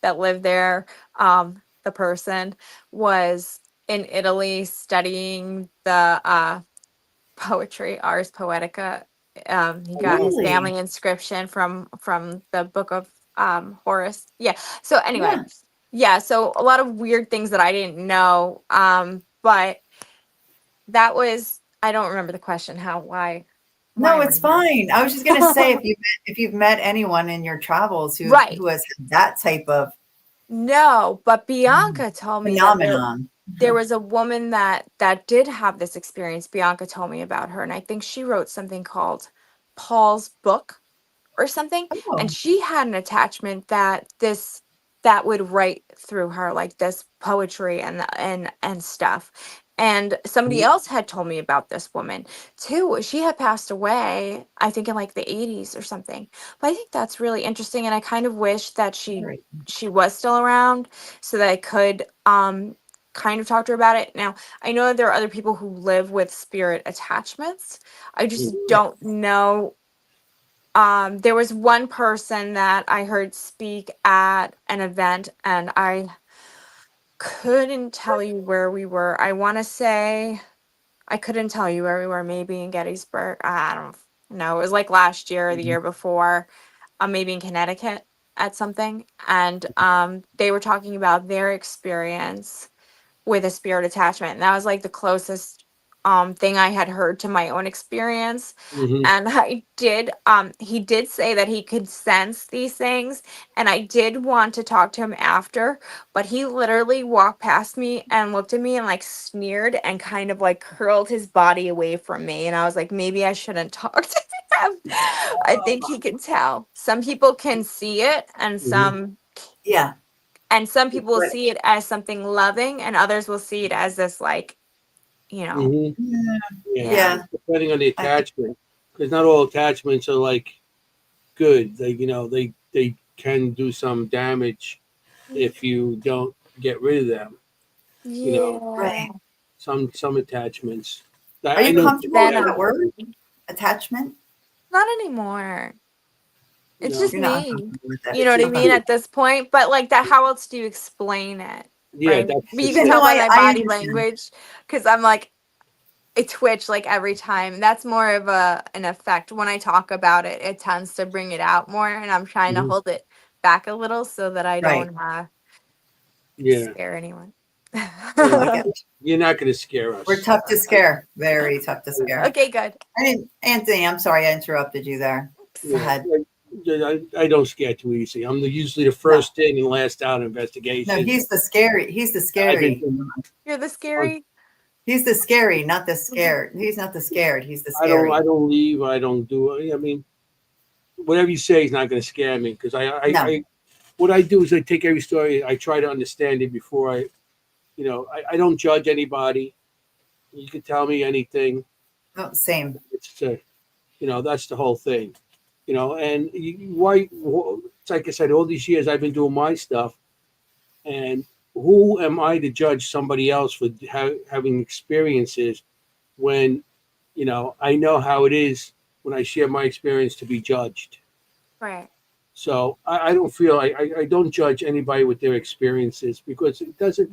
that lived there, the person was in Italy studying the poetry, Ars Poetica. He Oh got wow. his Really? family inscription from the book of Horace. Yeah. So anyway, Yeah. yeah. So a lot of weird things that I didn't know. But that was I don't remember the question. Why No, am I it's here? fine. I was just gonna say if you've met anyone in your travels Right. who has had that type of No, but Bianca told me that phenomenon. there was a woman that did have this experience. Bianca told me about her, and I think she wrote something called Paul's Book or something, and Oh, she had an attachment that would write through her like this poetry and stuff. And somebody Mhm. else had told me about this woman too. She had passed away, I think in like the 80s or something. But I think that's really interesting, and I kind of wish that she very. she was still around so that I could kind of talked to her about it. Now, I know that there are other people who live with spirit attachments. I just don't know. There was one person that I heard speak at an event, and I couldn't tell you where we were. I want to say I couldn't tell you where we were, maybe in Gettysburg. I don't know. It was like last year or the year before, maybe in Connecticut at something. And they were talking about their experience with a spirit attachment. And that was like the closest thing I had heard to my own experience. Mm-hmm. And he did say that he could sense these things, and I did want to talk to him after, but he literally walked past me and looked at me and like sneered and kind of like curled his body away from me, and I was like, maybe I shouldn't talk to him. I think he can tell. Some people can see it, and some Yeah. and some people will Right. see it as something loving, and others will see it as this like, you know. Mm-hmm. Yeah. Depending on the attachment, because not all attachments are like good. They, they can do some damage if you don't get rid of them. Yeah. Right. Some attachments. Are you comfortable with that word? Attachment? Not anymore. It's No. just You're not me. uncomfortable with that. You know what I Okay. mean at this point? But like that, how else do you explain it? Yeah, Right? that's But you the can thing. tell by my I body understand. language, because I'm like, I twitch like every time. That's more of an effect. When I talk about it, it tends to bring it out more, and I'm trying to Mhm. hold it back a little so that I Right. don't Yeah, scare anyone. Okay. you're not going to scare us. We're tough to scare. Very tough to scare. Okay, good. Anthony, I'm sorry I interrupted you there. Go ahead. I don't scare too easy. I'm usually the first in and last out investigation. No, he's the scary. He's the I've scary. been- You're the scary. He's the scary, not the scared. He's not the scared. He's the I scary. don't leave. I don't do. I mean, whatever you say is not going to scare me because No. what I do is I take every story. I try to understand it before I don't judge anybody. You can tell me anything. Oh, same. It's that's the whole thing. And why? It's like I said, all these years I've been doing my stuff, and who am I to judge somebody else for having experiences when, I know how it is when I share my experience to be judged. Right. So I don't feel I don't judge anybody with their experiences because it doesn't.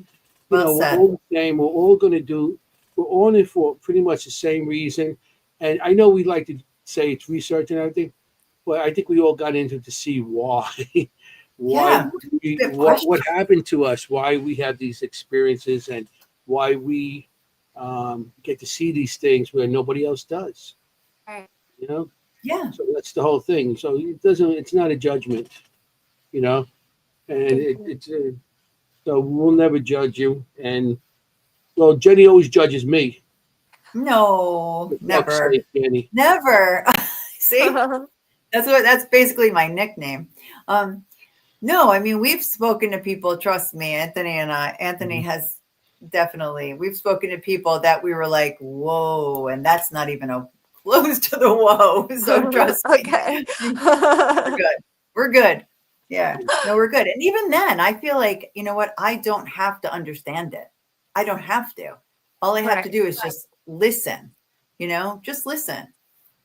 Well We're said. all the same. We're all going to do. We're all in for pretty much the same reason. And I know we like to say it's research and everything, but I think we all got into it to see why, Yeah. what happened to us, why we have these experiences, and why we get to see these things where nobody else does. Right. Yeah. So that's the whole thing. So it's not a judgment, and it's so we'll never judge you. And well, Jenny always judges me. No, For fuck's never. sake, Jenny. Never. See? That's basically my nickname. No, I mean, we've spoken to people, trust me, Anthony and I. Anthony has definitely, we've spoken to people that we were like, whoa, and that's not even a close to the whoa. So trust me. Okay. We're good. We're good. Yeah. No, we're good. And even then, I feel like, you know what? I don't have to understand it. I don't have to. All I have to do is just listen, just listen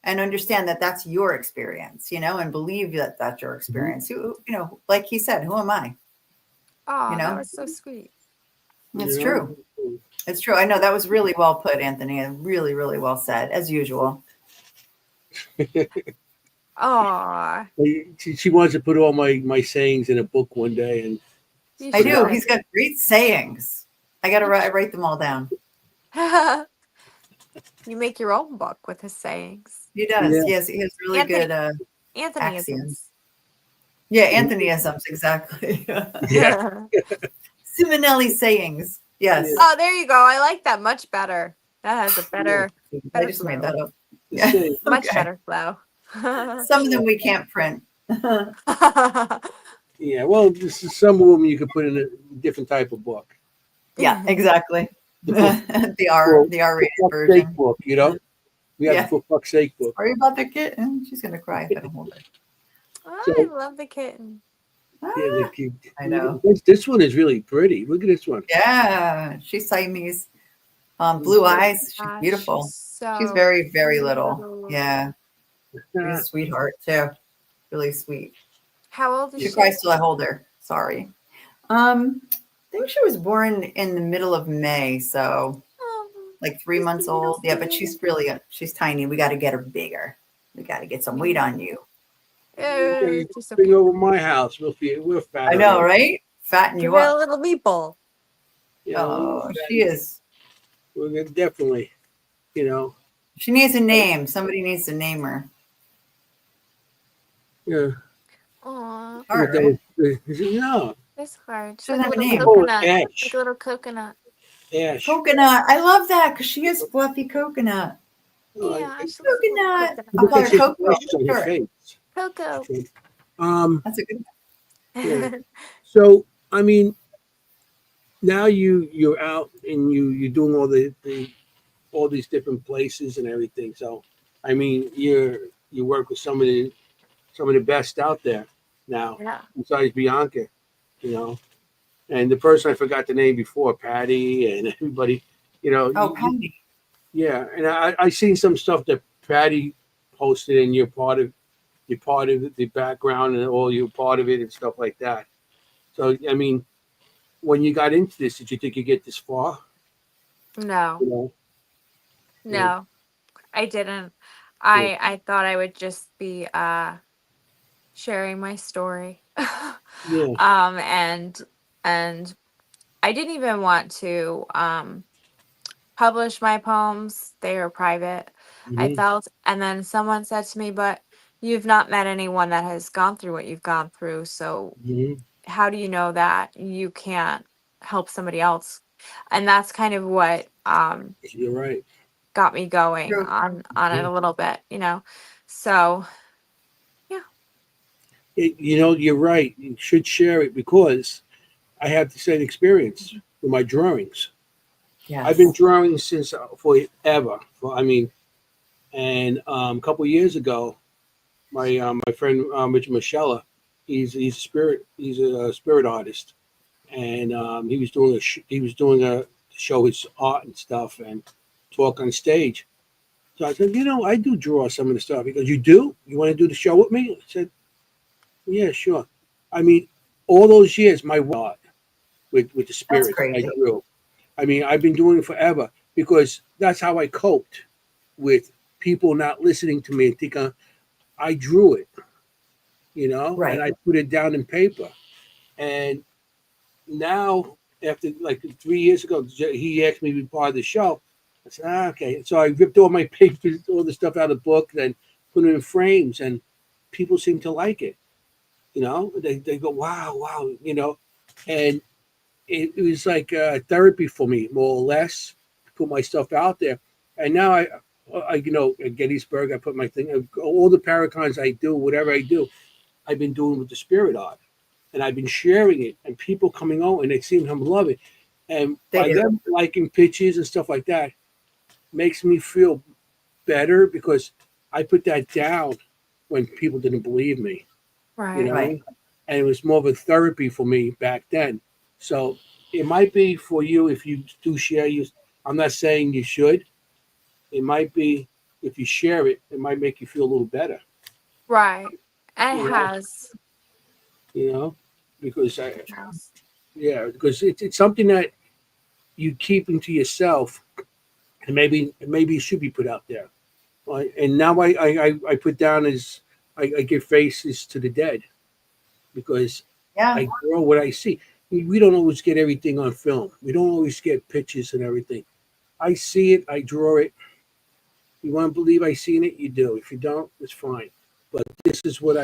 and understand that that's your experience, and believe that that's your experience. Who, like he said, who am I? Oh, that was so sweet. It's true. It's true. I know that was really well put, Anthony, and really, really well said, as usual. Oh, She wants to put all my sayings in a book one day, and I do. He's got great sayings. I got to write them all down. You make your own book with his sayings. He does. Yeah. Yes, he has really good Anthonyisms. axioms. Yeah, Anthonyisms, exactly. Yeah. Simonelli sayings. Yes. Oh, there you go. I like that much better. That has a better I just made that up. Yeah. much Okay. better flow. Some of them we can't print. Yeah, well, some of them you could put in a different type of book. Yeah, exactly. The The R-rated version. Sake book, We have Yeah. the for fuck's sake book. Are you about the kitten? She's gonna cry if I don't hold her. Oh, I love the kitten. Yeah, Ah, I know. this one is really pretty. Look at this one. Yeah, she's Siamese. Mm. Blue eyes. She's Gosh, she's beautiful. She's so very, very little. little. Yeah, she's Ah, a sweetheart too. Really sweet. How old is She she? cries till I hold her. Sorry. I think she was born in the middle of May, so Oh, like 3 months she's so old. Yeah, but sweet. she's tiny. We got to get her bigger. We got to get some weight on you. She's so bring cute. over my house. We're fat I know, already. right? Fatten Give you her a up. little meatball. You know, Oh, she is. we're gonna definitely, you know, She needs a name. Somebody needs to name her. yeah. Aw, Hard, right? No, it's hard. She's She like doesn't a have a little name. call it coconut. Like Ash. a little coconut. Ash. Coconut. I love that because she is fluffy coconut. Oh, Yeah, she looks like a little Coconut. coconut. I'll look call at her some Coco. ashes on your Sure. face. Coco. Um, That's a good yeah. So I mean, now you're out and you're doing all these different places and everything. So I mean, you work with some of the best out there now, Yeah. besides Bianca, you know. And the person I forgot the name before, Patty, and everybody, you know, Oh, Patty. yeah. And I seen some stuff that Patty posted, and you're part of the background, and all you're part of it, and stuff like that. So I mean, when you got into this, did you think you get this far? No, You know, yeah, no, I didn't. yeah, I thought I would just be sharing my story. yeah. And I didn't even want to publish my poems. They were private. I Hmm. felt, and then someone said to me, "But you've not met anyone that has gone through what you've gone through. So Hmm. how do you know that you can't help somebody else?" And that's kind of what You're right. got me going True. on it a little bit. So yeah. You know, you're right. You should share it because I have the same experience with my drawings. I've been Yes. drawing since forever. I mean, and a couple of years ago, my friend Richard Michella, he's a spirit artist, and he was doing a show his art and stuff and talk on stage. So I said, you know, I do draw some of the stuff. He goes, you do? You want to do the show with me? I said, yeah, sure. I mean, all those years, my art with the That's spirit I crazy. drew. I mean, I've been doing it forever because that's how I coped with people not listening to me and thinking I drew it, you know, and Right. I put it down in paper. And now, after like 3 years ago, he asked me to be part of the show. I said, okay. So I ripped all my papers, all the stuff out of the book, and put it in frames, and people seem to like it. You know, they go, wow, wow, you know, and it was like therapy for me, more or less, to put my stuff out there. And now you know, at Gettysburg, I put my thing, all the Paracons I do, whatever I do, I've been doing with the spirit art. And I've been sharing it, and people coming over, and they seem to love it. And They by do. them liking pictures and stuff like that, makes me feel better because I put that down when people didn't believe me, you Right. Right. know? And it was more of a therapy for me back then. So it might be for you if you do share. I'm not saying you should. It might be if you share it, it might make you feel a little better. Right. And it You know, has. you know, because It has. yeah, because it's something that you keep into yourself, and maybe it should be put out there. And now I put down as I give faces to the dead because Yeah. I grow what I see. We don't always get everything on film. We don't always get pictures and everything. I see it, I draw it. You want to believe I seen it, you do. If you don't, it's fine. But this is what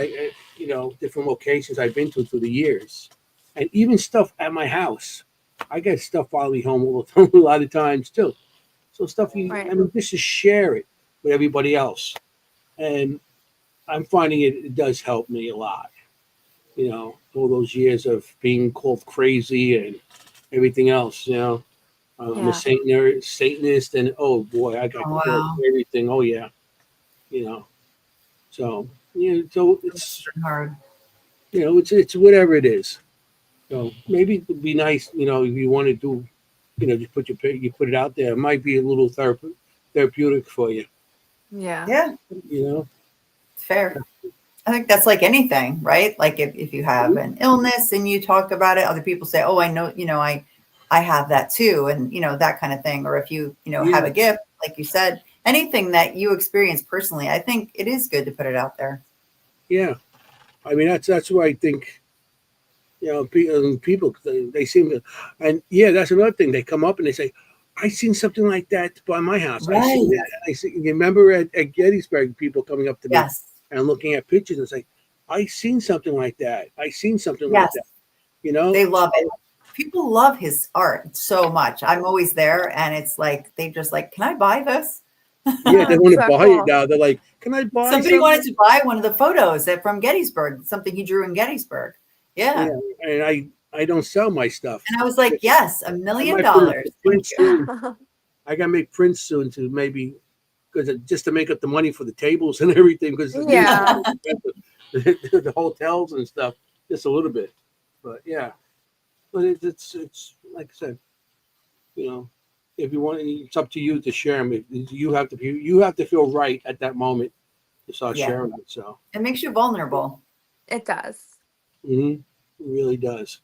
you know, different locations I've been to through the years, and even stuff at my house. I get stuff following me home all the time, a lot of times too. So stuff I Right. mean, just to share it with everybody else, and I'm finding it does help me a lot. You know, all those years of being called crazy and everything else. You know, I'm a Yeah. Satanist, and oh boy, I got Oh, called wow. everything. Oh yeah, you know. So yeah, so It's it's hard. it's whatever it is. So maybe it'd be nice, if you want to do, just you put it out there. It might be a little therapeutic for you. Yeah. Yeah, You know. it's fair. I think that's like anything, right? Like if you have Mhm. an illness and you talk about it, other people say, "Oh, I know, I have that too," and that kind of thing. Or if you have Yeah, a gift, like you said, anything that you experience personally, I think it is good to put it out there. yeah. I mean, that's why I think people they seem to, and yeah, that's another thing. They come up and they say, "I seen something like that by my house. I seen Right. that. I see." You remember at Gettysburg, people coming up to me Yes. and looking at pictures and say, "I seen something like that. I seen something like Yes. that." You know, They love it. so People love his art so much. I'm always there, and it's like they just like, "Can I buy this?" yeah, they want to So buy it cool. now. They're like, "Can I buy Somebody wanted something?" to buy one of the photos that from Gettysburg, something he drew in Gettysburg. Yeah. Yeah, and I don't sell my stuff. And I was like, yes, $1 I million. might put it Thank in print you. soon. I gotta make prints soon to maybe because just to make up the money for the tables and everything because these are Yeah. expensive. The hotels and stuff just a little bit, but yeah, but it's like I said, you know, if you want, it's up to you to share them. You have to feel right at that moment to start Yeah. sharing it. So It makes you vulnerable. It does. it really does.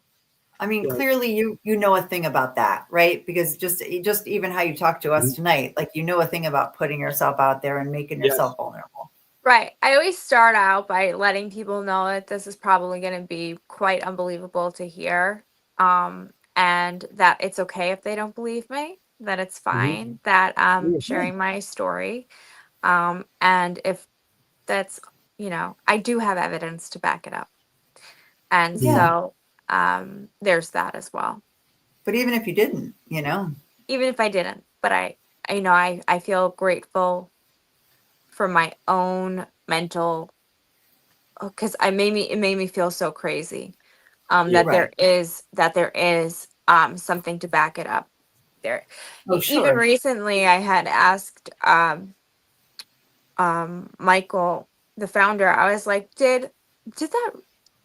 I mean, Yeah. clearly you know a thing about that, right? Because just even how you talk to us Mhm. tonight, like you know a thing about putting yourself out there and making Yes. yourself vulnerable. Right. I always start out by letting people know that this is probably going to be quite unbelievable to hear. And that it's okay if they don't believe me, that it's Hmm. fine, that I'm Yeah. Yeah. sharing my story. And if that's, I do have evidence to back it up. And Yeah. Mhm. so there's that as well. But even if you didn't, Even if I didn't, but I feel grateful for my own mental, because it made me feel so crazy. Yeah. That right. there is something to back it up. There, Oh, even sure. recently, I had asked Michael, the founder. I was like, did that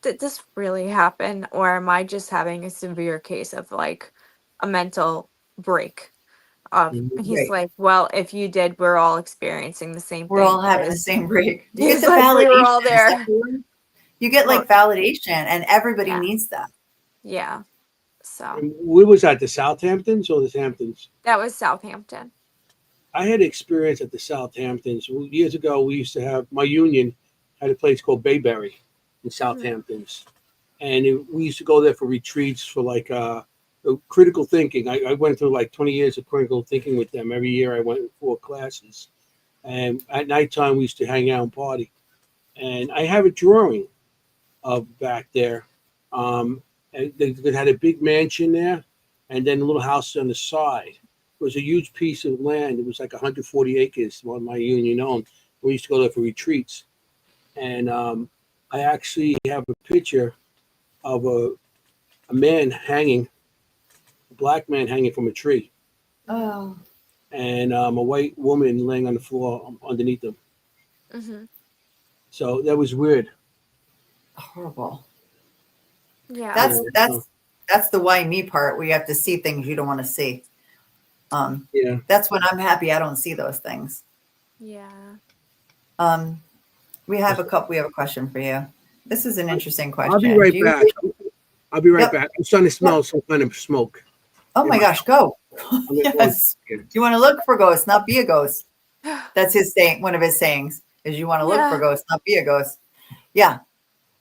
did this really happen, or am I just having a severe case of like a mental break? Mhm. He's Right. like, well, if you did, we're all experiencing the same We're all thing. having the same break. You get He's the like, we were all validation. Is that there. the word? You get Well, like validation, and everybody yeah, needs that. yeah. So And where was that? The Southamptons or the Hamptons? that was Southampton. I had experience at the Southamptons years ago. We used to have my union had a place called Bayberry in Mhm. Southamptons, and we used to go there for retreats for like critical thinking. I went through like 20 years of critical thinking with them. Every year I went for classes, and at nighttime we used to hang out and party. And I have a drawing of back there. And they had a big mansion there, and then a little house on the side. It was a huge piece of land. It was like 140 acres, what my union owned. We used to go there for retreats, and I actually have a picture of a man hanging, a black man hanging from a tree, Oh, and a white woman laying on the floor underneath him. Hmm. So that was weird. horrible. Yeah. That's Yeah, that's that's the why me part where you have to see things you don't want to see. Um, yeah. that's when I'm happy I don't see those things. Yeah. Um, we have a question for you. This is an interesting I'll be question. right Do you back. I'll be right Yep. back. I'm starting to Yep. smell some kind of smoke Oh in my my gosh, house. go. I'm gonna go Yes. again. You want to look for ghosts, not be a ghost. That's his saying. One of his sayings is you want to look for Yeah. ghosts, not be a ghost. Yeah.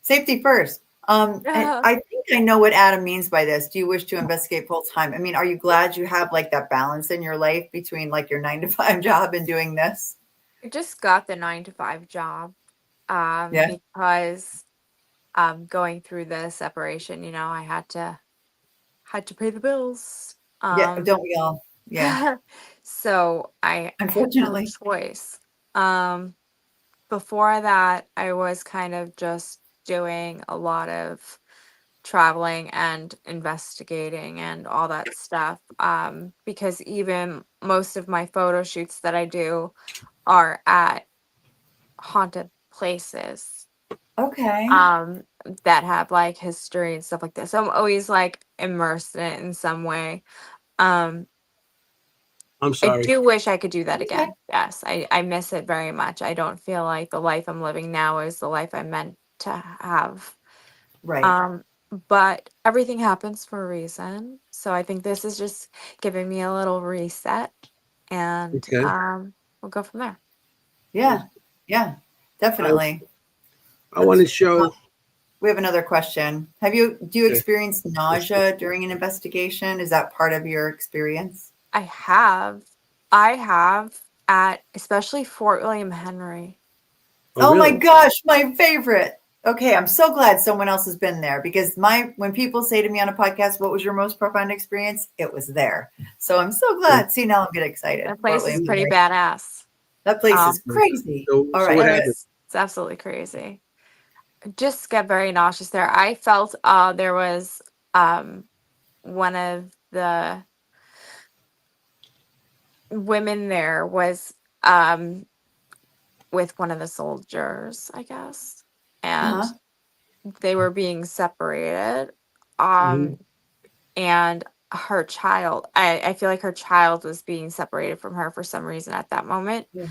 Safety first. And I think I know what Adam means by this. Do you wish to investigate full time? I mean, are you glad you have like that balance in your life between like your 9 to 5 job and doing this? I just got the 9 to 5 job Yeah. because going through the separation, I had to pay the bills. Yeah. Don't we all? Yeah. So I had no Unfortunately. choice. Um Before that, I was kind of just doing a lot of traveling and investigating and all that stuff. Because even most of my photo shoots that I do are at haunted places. Okay. that have like history and stuff like that. So I'm always like immersed in it in some way. Um, I'm I sorry. do wish I could do that Okay. again. Yes, I miss it very much. I don't feel like the life I'm living now is the life I'm meant to have. Right. Um, but everything happens for a reason. So I think this is just giving me a little reset, and Okay. we'll go from there. Yeah. Yeah. I Definitely. I want to Let's. show. We have another question. Do you Okay. experience nausea during an investigation? Is that part of your experience? I have at especially Fort William Henry. Oh, Oh my really? gosh, my favorite. Okay, I'm so glad someone else has been there because when people say to me on a podcast, "What was your most profound experience?" It was there. So I'm so glad. See, now I'm getting excited. That Fort place is William pretty Henry. badass. That place is Um, crazy. All So right. what happened? it's absolutely crazy. Just get very nauseous there. I felt there was one of the women there was with one of the soldiers, I guess, and Uh-huh. they were being separated. Hmm. And her child, I feel like her child was being separated from her for some reason at that moment. Yeah.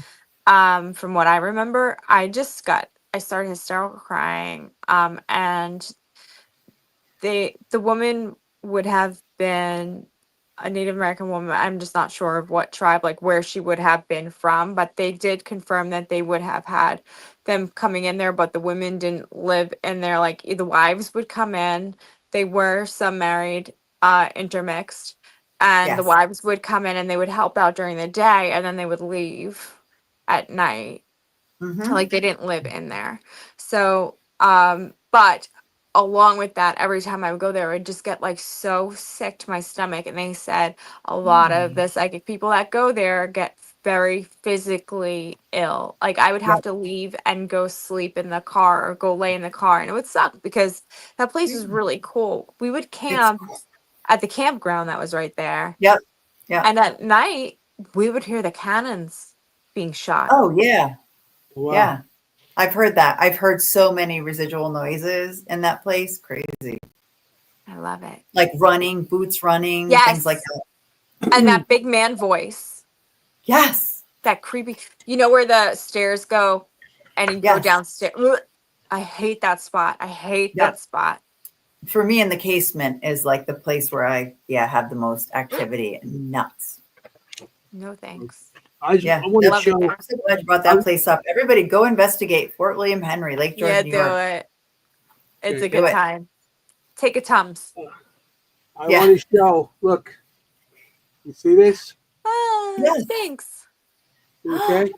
From what I remember, I started hysterical crying. And the woman would have been a Native American woman. I'm just not sure of what tribe, like where she would have been from, but they did confirm that they would have had them coming in there, but the women didn't live in there. Like the wives would come in. They were some married, intermixed, and the Yes. wives would come in and they would help out during the day, and then they would leave at night. Mm-hmm. Like they didn't live in there. So but along with that, every time I would go there, I'd just get like so sick to my stomach. And they said a lot of the psychic people that go there get very physically ill. Like I would have Yep. to leave and go sleep in the car or go lay in the car, and it would suck because that place was really cool. We would It's camp at the campground that was right there, yep. Yep. and at night we would hear the cannons being shot. Oh yeah. Wow. Yeah. I've heard that. I've heard so many residual noises in that place. Crazy. I love it. Like running, boots running, things like Yes. that. And that big man voice, Yes. that creepy, where the stairs go and you go Yes. downstairs. Ugh. I hate that spot. I hate Yep. that spot. For me, in the casement is like the place where I have the most activity and nuts. No thanks. I Yeah. want to Love show. it there. I'm so glad you brought I, that place up. Everybody go investigate Fort William Henry, Lake George, Yeah, New do York. it. It's okay. a Do good it. time. Take a Tums. I Yeah. want to show. Look, you see this? Yes. Thanks. Okay.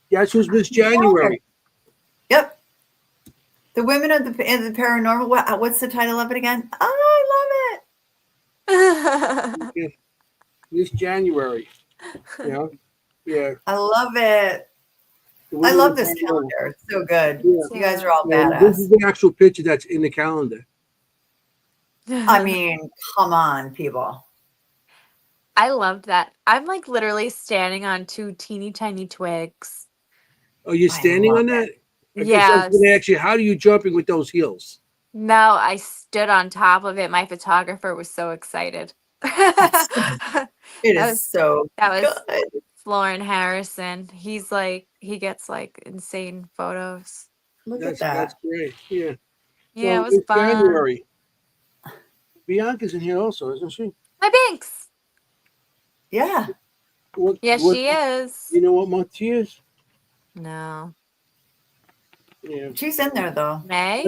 Guess who's Miss January? Yep. The Women of the Paranormal. What's the title of it again? Oh, I love it. Yeah. Miss January. Yeah. Yeah. I love it. The I women love of this Paranormal. calendar. It's so good. Yeah. You guys are all And this is badass. the actual picture that's in the calendar. I mean, come on, people. I love that. I'm like literally standing on two teeny tiny twigs. Oh, you're I standing love on it. that? I guess I was going to Yes. ask you, how do you jumping with those heels? No, I stood on top of it. My photographer was so excited. It that is was so that good. was Florin Harrison. He gets like insane photos. Look at That's that. great. Yeah. Yeah, it So was it's fun. January. Bianca's in here also, isn't she? My Binks. Yeah. Yeah, What she is. you know what month she is? No. Yeah. She's in there though. May?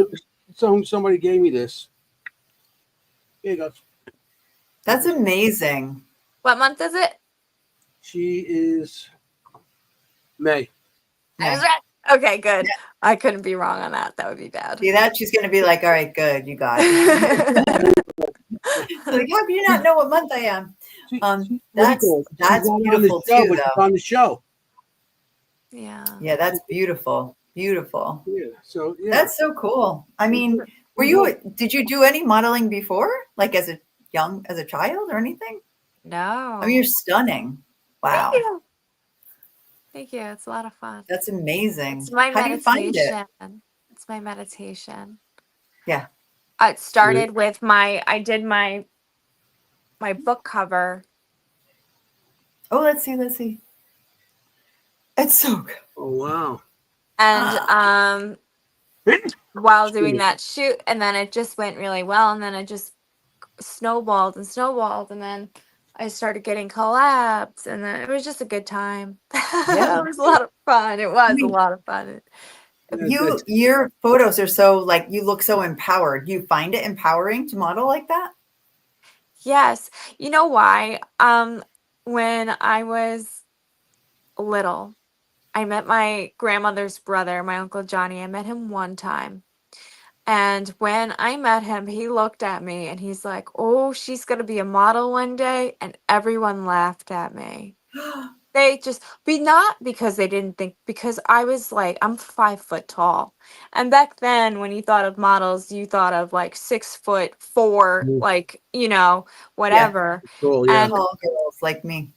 Somebody gave me this. Here you go. That's amazing. What month is it? She is May. I was Yeah. right. Okay, good. Yeah. I couldn't be wrong on that. That would be bad. See that? She's gonna be like, all right, good, you got it. Like, how do you not know what month I am? What do you That's call it? She's that's not on the beautiful show, too, but she's though. on the show. Yeah. Yeah, that's beautiful. Beautiful. Yeah. So yeah. That's so cool. I mean, did you do any modeling before? Like as a child or anything? No. I mean, you're stunning. Wow. Thank you. Thank you. It's a lot of fun. That's amazing. It's my How do you find it? meditation. It's my meditation. Yeah. It started with I did my book cover. Oh, let's see. It's so good. Oh wow. And while doing that shoot, and then it just went really well, and then it just snowballed, and then I started getting collabs, and then it was just a good time. Yeah. It was a lot of fun. It was a mean, lot of fun. Your photos are so like, you look so empowered. You find it empowering to model like that? Yes. You know why? When I was little, I met my grandmother's brother, my Uncle Johnny. I met him one time. And when I met him, he looked at me and he's like, "Oh, she's going to be a model one day." And everyone laughed at me. They just, but not because they didn't think, because I was like, I'm 5 foot tall. And back then, when you thought of models, you thought of like 6'4", Mhm. like, Yeah. whatever. Cool, yeah. And Tall girls like me.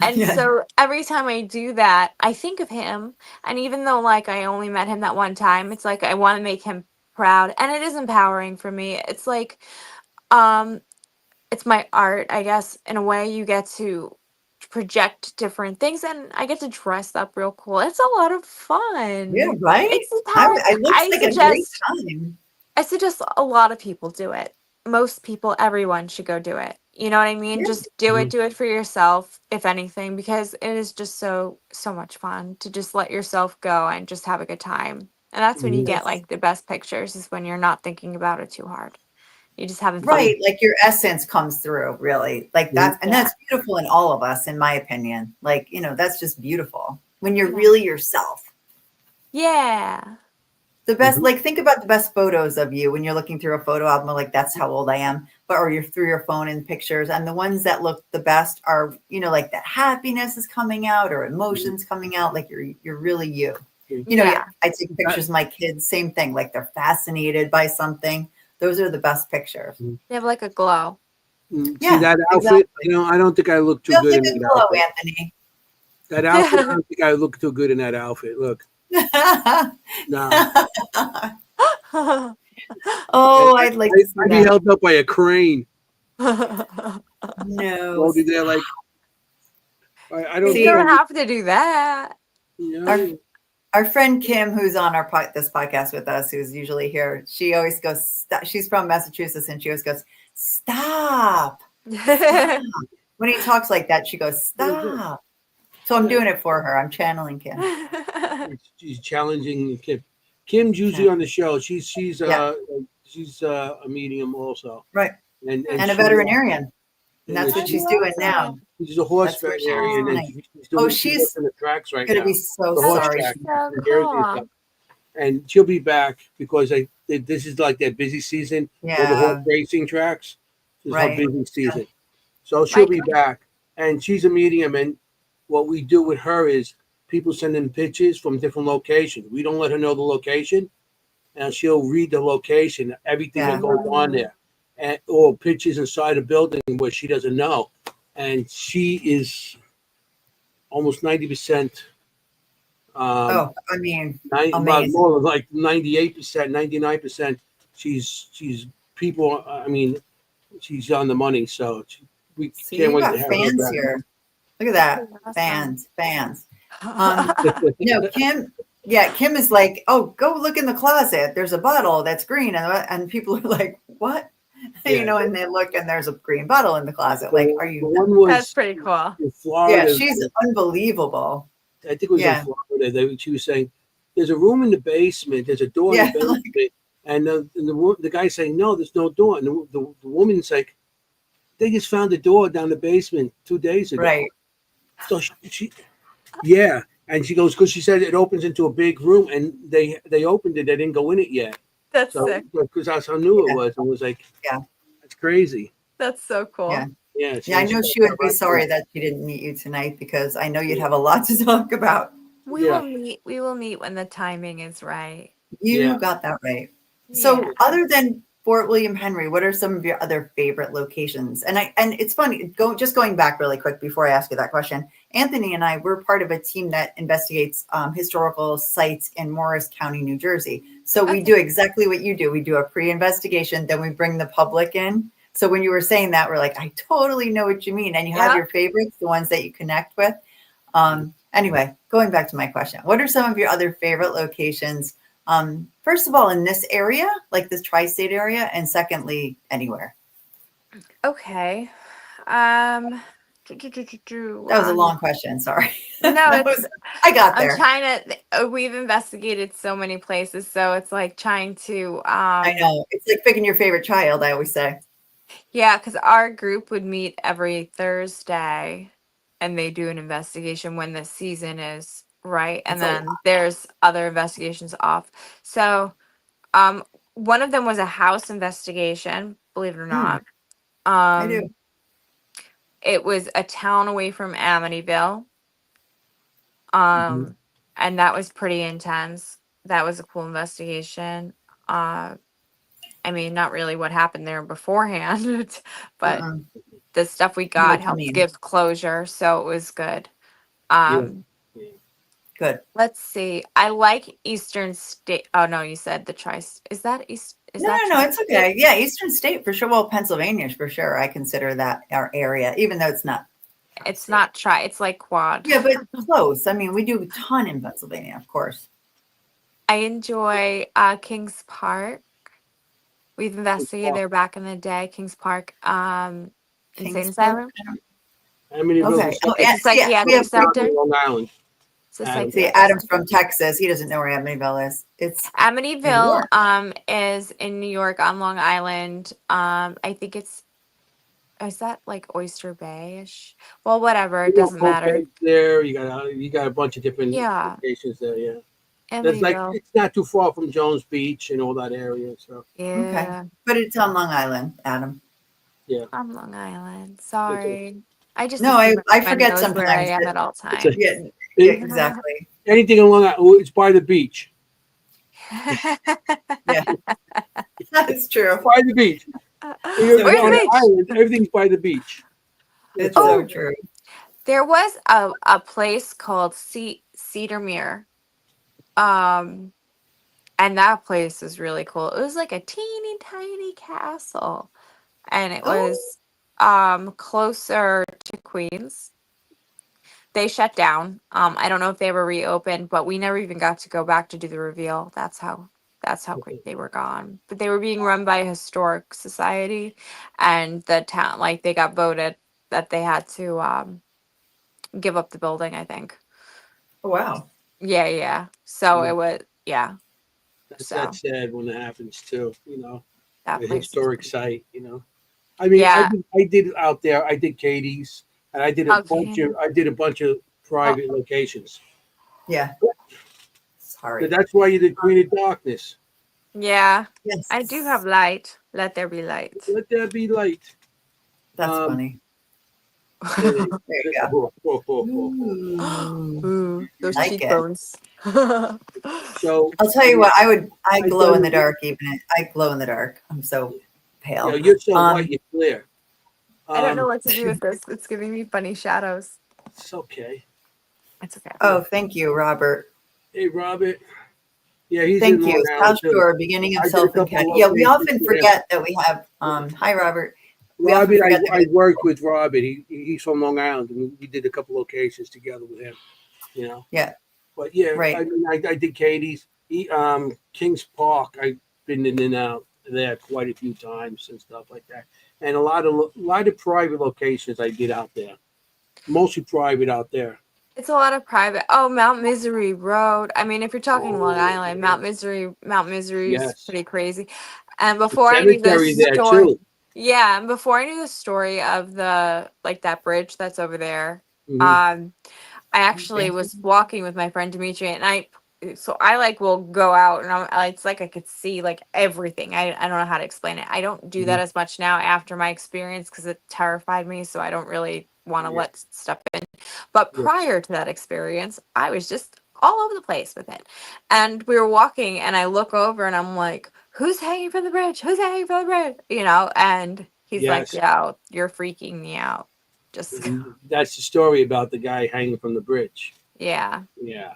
and Yeah. so every time I do that, I think of him. And even though like I only met him that one time, it's like I want to make him proud. And it is empowering for me. It's like um it's my art, I guess. In a way, you get to project different things, and I get to dress up real cool. It's a lot of Yeah, fun. right? It's how It looks I like a great suggest time. I suggest a lot of people do it. Most people, everyone should go do it. You know what I mean? Yeah. Just do it. Mhm. Do it for yourself, if anything, because it is just so much fun to just let yourself go and just have a good time. And that's when you Mhm. get Yes. like the best pictures, is when you're not thinking about it too hard. You're just having fun. Right. Like your essence comes through, really. Like Mhm. and Yeah. that's beautiful in all of us, in my opinion. Like, that's just beautiful when you're Yeah. really yourself. Yeah. The best, Mhm. like, think about the best photos of you when you're looking through a photo album, like, that's how old I am, or you're through your phone and pictures. And the ones that look the best are, like that happiness is coming out or emotions coming out. Like you're really you. Yeah. I take pictures of my kids, same thing. Like they're fascinated by something. Those are the best pictures. They have like a glow. See Yeah, that outfit? exactly. I don't think I look too Feels good like in a that glow, outfit. Anthony. That outfit, I don't think I look too good in that outfit. Look, nah. Oh, I'd like to see I'd be that. held up by a crane, No, holding there stop. like I don't You See, think I don't look. have to do that. our You Our friend Kim, who's on this podcast with us, who's usually here, she always goes, she's from Massachusetts, and she always goes, stop, stop. When he talks like that, she goes, stop. So I'm know, doing it for her. I'm channeling Kim. she's challenging Kim. Kim's usually on the show. She's Yeah, a medium also, right. and And a she veterinarian. And and that's what I she's she's love doing that. now. a horse That's where she is veterinarian, and Oh, tonight. Oh, she's she's working the tracks right going to be now, so the oh, horse that sorry. is track She, so in Jersey and stuff. cool. And she'll be back because this is like their busy season for the horse yeah, racing tracks. This is her right. busy season, so she'll My be back. And she's a medium, and what we do with her is people send in pictures from different locations. We don't let her know the location, and she'll read the location, everything that Yeah. goes on there, and or pictures inside a building where she doesn't know. And she is almost 90%. Oh, I mean, Well, amazing. more like 98%, 99%. She's people. I mean, she's on the money, so we See, can't you wait to got have her fans back. here. Look at That's that. awesome. Fans. No, Kim. Yeah, Kim is like, oh, go look in the closet. There's a bottle that's green, and people are like, what? Yeah, And they look, and there's a green bottle in the closet. Like, the, are you the nuts? one That's was pretty cool. in Yeah, Florida. she's unbelievable. I think it was in Yeah, Florida. She was saying, "There's a room in the basement. There's a door in the yeah, basement." And the guy's saying, "No, there's no door." And the woman's like, "They just found the door down the basement 2 days ago." right. So yeah, and she goes because she said it opens into a big room, and they opened it. They didn't go in it yet. That's So sick. because that's how new it Yeah, was, and was like, yeah, "That's crazy." That's so yeah, cool. Yeah, yeah. I she know got she would that be right there. sorry that she didn't meet you tonight, because I know you'd Yeah, have a lot to talk about. We yeah, will meet. We will meet when the timing is right. You yeah. got that right. Yeah. So, other than Fort William Henry, what are some of your other favorite locations? And it's funny, going back really quick before I ask you that question. Anthony and I, we're part of a team that investigates historical sites in Morris County, New Jersey. So we do exactly what you do. We do a pre-investigation, then we bring the public in. So when you were saying that, we're like, I totally know what you mean. And you have your favorites, the ones that you connect with. Anyway, going back to my question, what are some of your other favorite locations? First of all, in this area, like this tri-state area, and secondly, anywhere. Okay. That was a long question. Sorry. No, I got I'm there. trying to. We've investigated so many places, so it's like trying to. I know, it's like picking your favorite child, I always say. Yeah, because our group would meet every Thursday, and they do an investigation when the season is right, and then there's other investigations off. So, one of them was a house investigation, believe it or not. I do. It was a town away from Amityville. And that was pretty intense. That was a cool investigation. I mean, not really what happened there beforehand, but the stuff we got helped give closure, so it was good. Good. Let's see. I like Eastern State. Oh no, you said the tri. Is that East? No, it's okay. Yeah, Eastern State for sure. Well, Pennsylvania for sure. I consider that our area, even though it's not. It's not tri. It's like quad. Yeah, but close. I mean, we do a ton in Pennsylvania, of course. I enjoy Kings Park. We've investigated there back in the day. Kings Park, insane asylum. Amityville. Okay. It's like psychiatric center. Long Island. See, Adam's from Texas. He doesn't know where Amityville is. It's Amityville is in New York on Long Island. I think is that like Oyster Bay-ish? Well, whatever, it doesn't matter. There, you got a bunch of different locations there. Yeah, that's like it's not too far from Jones Beach and all that area. So okay, but it's on Long Island, Adam. Yeah, on Long Island. Sorry, I just I forget sometimes where I am at all times. Yeah, exactly. Anything along that, it's by the beach. Yeah, that's true. By the beach. Where's the beach? Island, everything's by the beach. It's so true. There was a place called Cedarmere. And that place was really cool. It was like a teeny tiny castle. And it was closer to Queens. They shut down. I don't know if they were reopened, but we never even got to go back to do the reveal. That's how quick they were gone. But they were being run by a historic society, and the town, like, they got voted that they had to give up the building, I think. Oh, wow. Yeah. So it was, That's sad when it happens too, that a place historic site, I mean, I did it out there. I did Katie's, and I did a bunch of private locations. Yeah. Sorry. So that's why you did Queen of Darkness. Yeah. Yes. I do have light. Let there be light. Let there be light. That's funny. There you go. Ooh, those like cheekbones. So I'll tell you what, I glow in the dark. I glow in the dark. I'm so pale. You're so white, you're clear. I don't know what to do with this. It's giving me funny shadows. It's okay. It's okay. Oh, thank you, Robert. Hey, Robert. Yeah, he's thank you. South Shore, beginning of self-encounter. Yeah, we often forget that we have. Hi, Robert. Robert, I worked with Robert. He's from Long Island, and we did a couple locations together with him. Yeah. But yeah, right. I mean, I did Katie's, Kings Park. I've been in and out there quite a few times and stuff like that, and a lot of private locations I did out there, mostly private out there. It's a lot of private. Oh, Mount Misery Road. I mean, if you're talking Long Island, Mount Misery is pretty crazy. And before I knew the story, and before I knew the story of that bridge that's over there, I actually was walking with my friend Dimitri, and I will go out, and it's like I could see like everything. I don't know how to explain it. I don't do that as much now after my experience because it terrified me, so I don't really want to let stuff in. But prior to that experience, I was just all over the place with it. And we were walking, and I look over, and I'm like, who's hanging from the bridge? Who's hanging from the bridge? You know, and he's like, Yes. yo, you're freaking me out. Just, And that's the story about the guy hanging from the bridge. yeah. Yeah.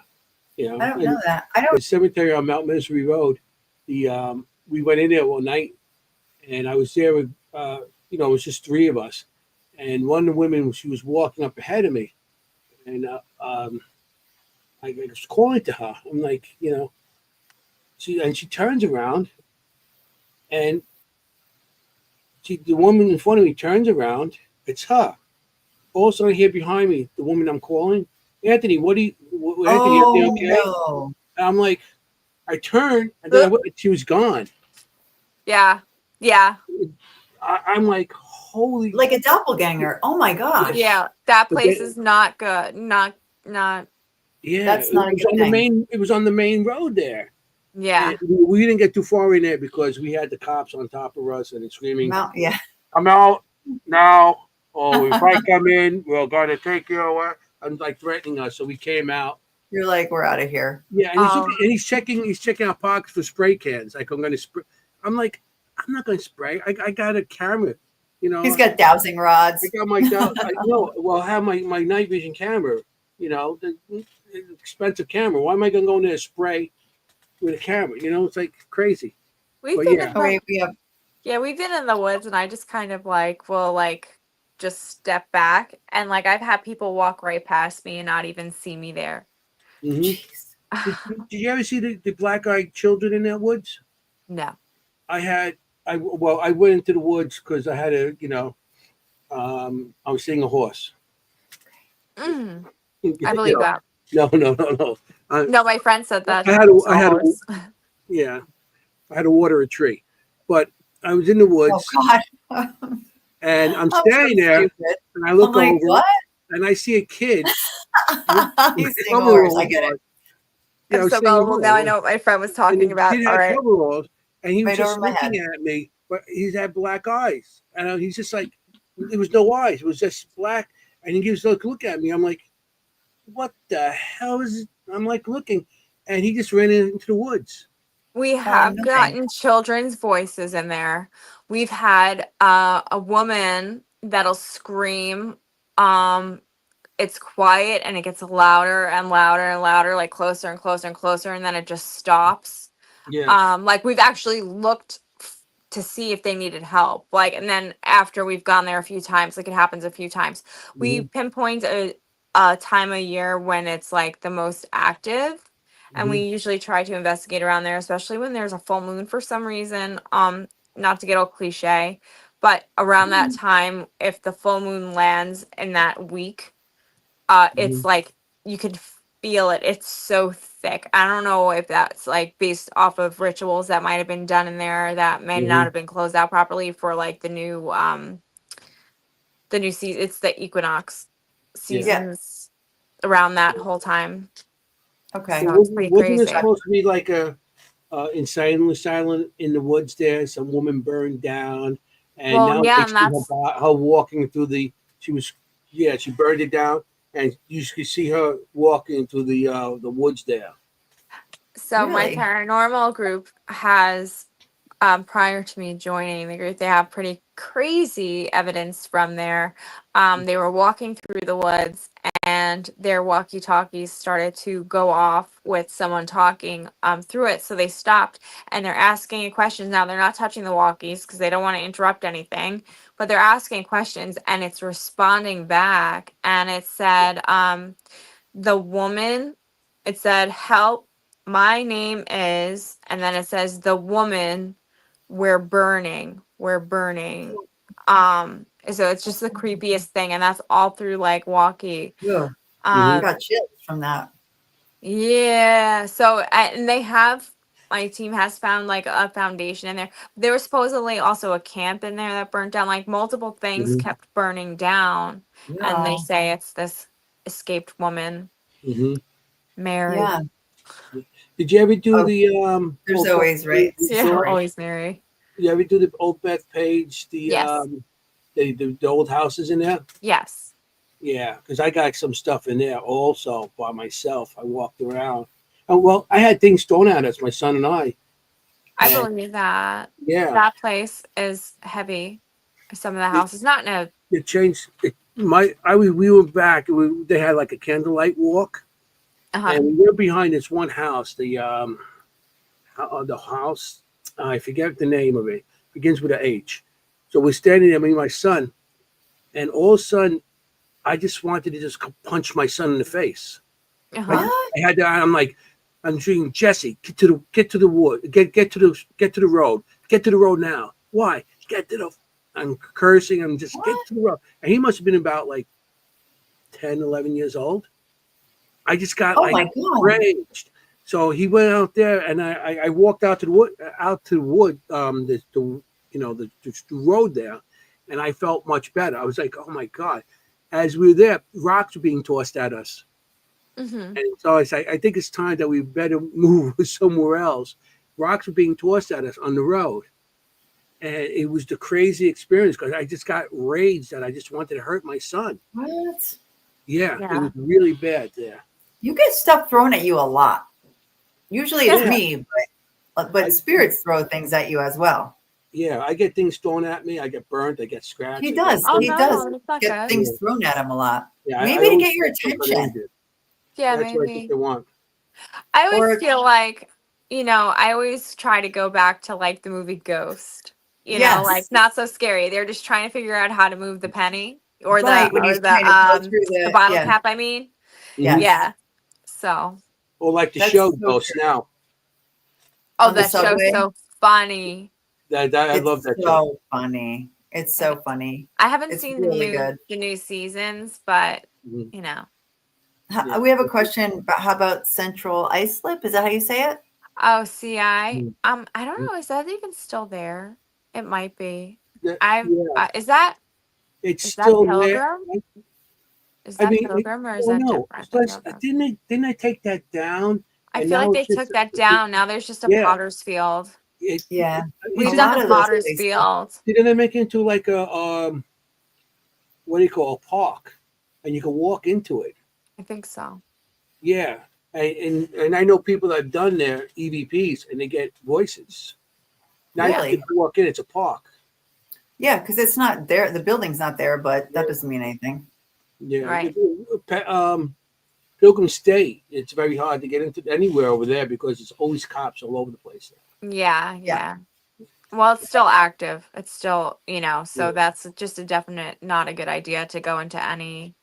You know, I don't and know that. I don't. the cemetery on Mount Misery Road, we went in there one night, and I was there with, it was just three of us. And one of the women, she was walking up ahead of me, and I was calling to her. I'm like, she turns around, and the woman in front of me turns around. It's her. All of a sudden, I hear behind me the woman I'm calling. Anthony, Anthony, are you Oh okay? no! And I'm like, I turned, and then she was gone. Yeah. Yeah. I'm like, holy. Like a doppelganger. Oh my gosh. Yeah. That But place is not good. Not, yeah, That's not a was good on thing. the main. It was on the main road there. yeah. And we didn't get too far in there because we had the cops on top of us and screaming, Yeah. "Come out now! Or if I come in, we're gonna take you away." And like threatening us. So we came out. You're like, we're out of here. Yeah, and he's checking our pockets for spray cans. Like I'm gonna spray. I'm like, I'm not gonna spray. I got a camera. He's got dowsing rods. I got my I know. Well, I have my night vision camera. The expensive camera. Why am I gonna go in there and spray with a camera? It's like crazy. We've But been yeah. in Okay, we've been in the woods, and I just kind of will just step back, and I've had people walk right past me and not even see me there. Mm-hmm. jeez. Did you ever see the black-eyed children in that woods? No. I went into the woods because I had I was seeing a horse. I believe that. No. No, my friend said that. I had to water a tree, but I was in the woods. Oh God. And I'm so standing there, stupid. and I look I'm like, over, what? and I see a kid. He's seeing a horse. I get it. Yeah, I I'm was so seeing a gullible horse. now. I know what my friend was And talking the about. kid All had right. coveralls, and he was Right just over my looking head. at me, but he had black eyes, and he's just like, there was no eyes, it was just black, and he gives a look at me. I'm like, what the hell is it? I'm like looking, and he just ran into the woods. We have gotten children's voices in there. We've had a woman that'll scream. It's quiet and it gets louder and louder and louder, like closer and closer and closer, and then it just stops. Yeah. We've actually looked to see if they needed help. And then after we've gone there a few times, it happens a few times. We pinpoint a time of year when it's the most active. And we usually try to investigate around there, especially when there's a full moon for some reason. Not to get all cliche, but around that time, if the full moon lands in that week, it's you could feel it. It's so thick. I don't know if that's based off of rituals that might have been done in there that may not have been closed out properly for the new season. It's the equinox seasons around that whole time. Okay. So it's pretty Wasn't crazy. it supposed to be like a in silent in the woods there? Some woman burned down, and now yeah, they and see that's her walking through the. She burned it down, and you could see her walking through the woods there. so my Really? paranormal group has prior to me joining the group, they have pretty crazy evidence from there. They were walking through the woods and their walkie-talkies started to go off with someone talking through it. So they stopped and they're asking questions. Now they're not touching the walkies because they don't want to interrupt anything, but they're asking questions and it's responding back. And it said, the woman, it said, help, my name is, and then it says, the woman, we're burning. So it's just the creepiest thing, and that's all through walkie. Yeah. Mhm. Got chills from that. Yeah. So and they have, my team has found a foundation in there. There was supposedly also a camp in there that burnt down. Multiple things Mhm. kept burning down, and they say it's this escaped woman, Mary. Yeah. Did you ever do the There's Old always Beth right. page? Yeah, always Mary. You ever do the Old Beth page? Yes. The old houses in there. Yes. Yeah, because I got some stuff in there also by myself. I walked around. Oh well, I had things thrown at us, my son and I. I believe that. Yeah, That place is heavy. Some of the houses, not in a. it changed. We were back. They had like a candlelight walk, Uh-huh. and we were behind this one house. The house, I forget the name of it. Begins with a H. So we're standing there, me and my son, and all of a sudden, I just wanted to just punch my son in the face. Uh-huh. What? I had to. I'm saying, Jesse, get to the wood, get to the road, get to the road now. Why? Get to the. I'm cursing. I'm just get What? to the road. And he must have been about like 10, 11 years old. I just got Oh like my God. raged. So he went out there, and I walked out to the wood, the road there, and I felt much better. I was like, oh my God. As we were there, rocks were being tossed at us. Mm-hmm. And so I think it's time that we better move somewhere else. Rocks were being tossed at us on the road. And it was the crazy experience because I just got rage that I just wanted to hurt my son. What? Yeah, it Yeah. was really bad there. You get stuff thrown at you a lot. Usually it's Yeah. me, but spirits throw things at you as well. Yeah, I get things thrown at me. I get burnt. I get scratched. He does. Oh He does no, it's not get good. things thrown at him a lot. Yeah, Maybe to always get your get some attention. grenaded. Yeah, That's what I think maybe. they want. I always Or- feel like, I always try to go back to like the movie Ghost. Yes. Like not so scary. They're just trying to figure out how to move the penny or Right, when he's trying to go through the bottle yeah. cap, I mean. Yes. Yeah. So Or like the That's show so Ghosts true. now. oh, On the that show's subway? so funny. I It's love that show. so funny. It's so funny. I haven't It's seen really good. the new seasons, but Mhm. Yeah. We have a question about how about Central Islip? Is that how you say it? Oh, CI. Mm. I don't know. Is that even still there? It might be. Yeah, Is that it's is that still there. Pilgrim? Is I that mean, Pilgrim or is oh that no, different than Pilgrim? didn't they take that down? I And feel like now they it's just took that down. Now there's just a yeah. Potter's Field. Yeah. We've A done lot the of those Potter's places. Field. Didn't they make it into like a what do you call a park, and you can walk into it? I think so. Yeah, and I know people that have done their EVPs and they get voices. Now Really? you can walk in; it's a park. Yeah, because it's not there. The building's not there, but that doesn't mean anything. Yeah, Right. Pilgrim State. It's very hard to get into anywhere over there because it's always cops all over the place. Yeah. Well, it's still active. It's still, so Yeah. that's just a definite not a good idea to go into any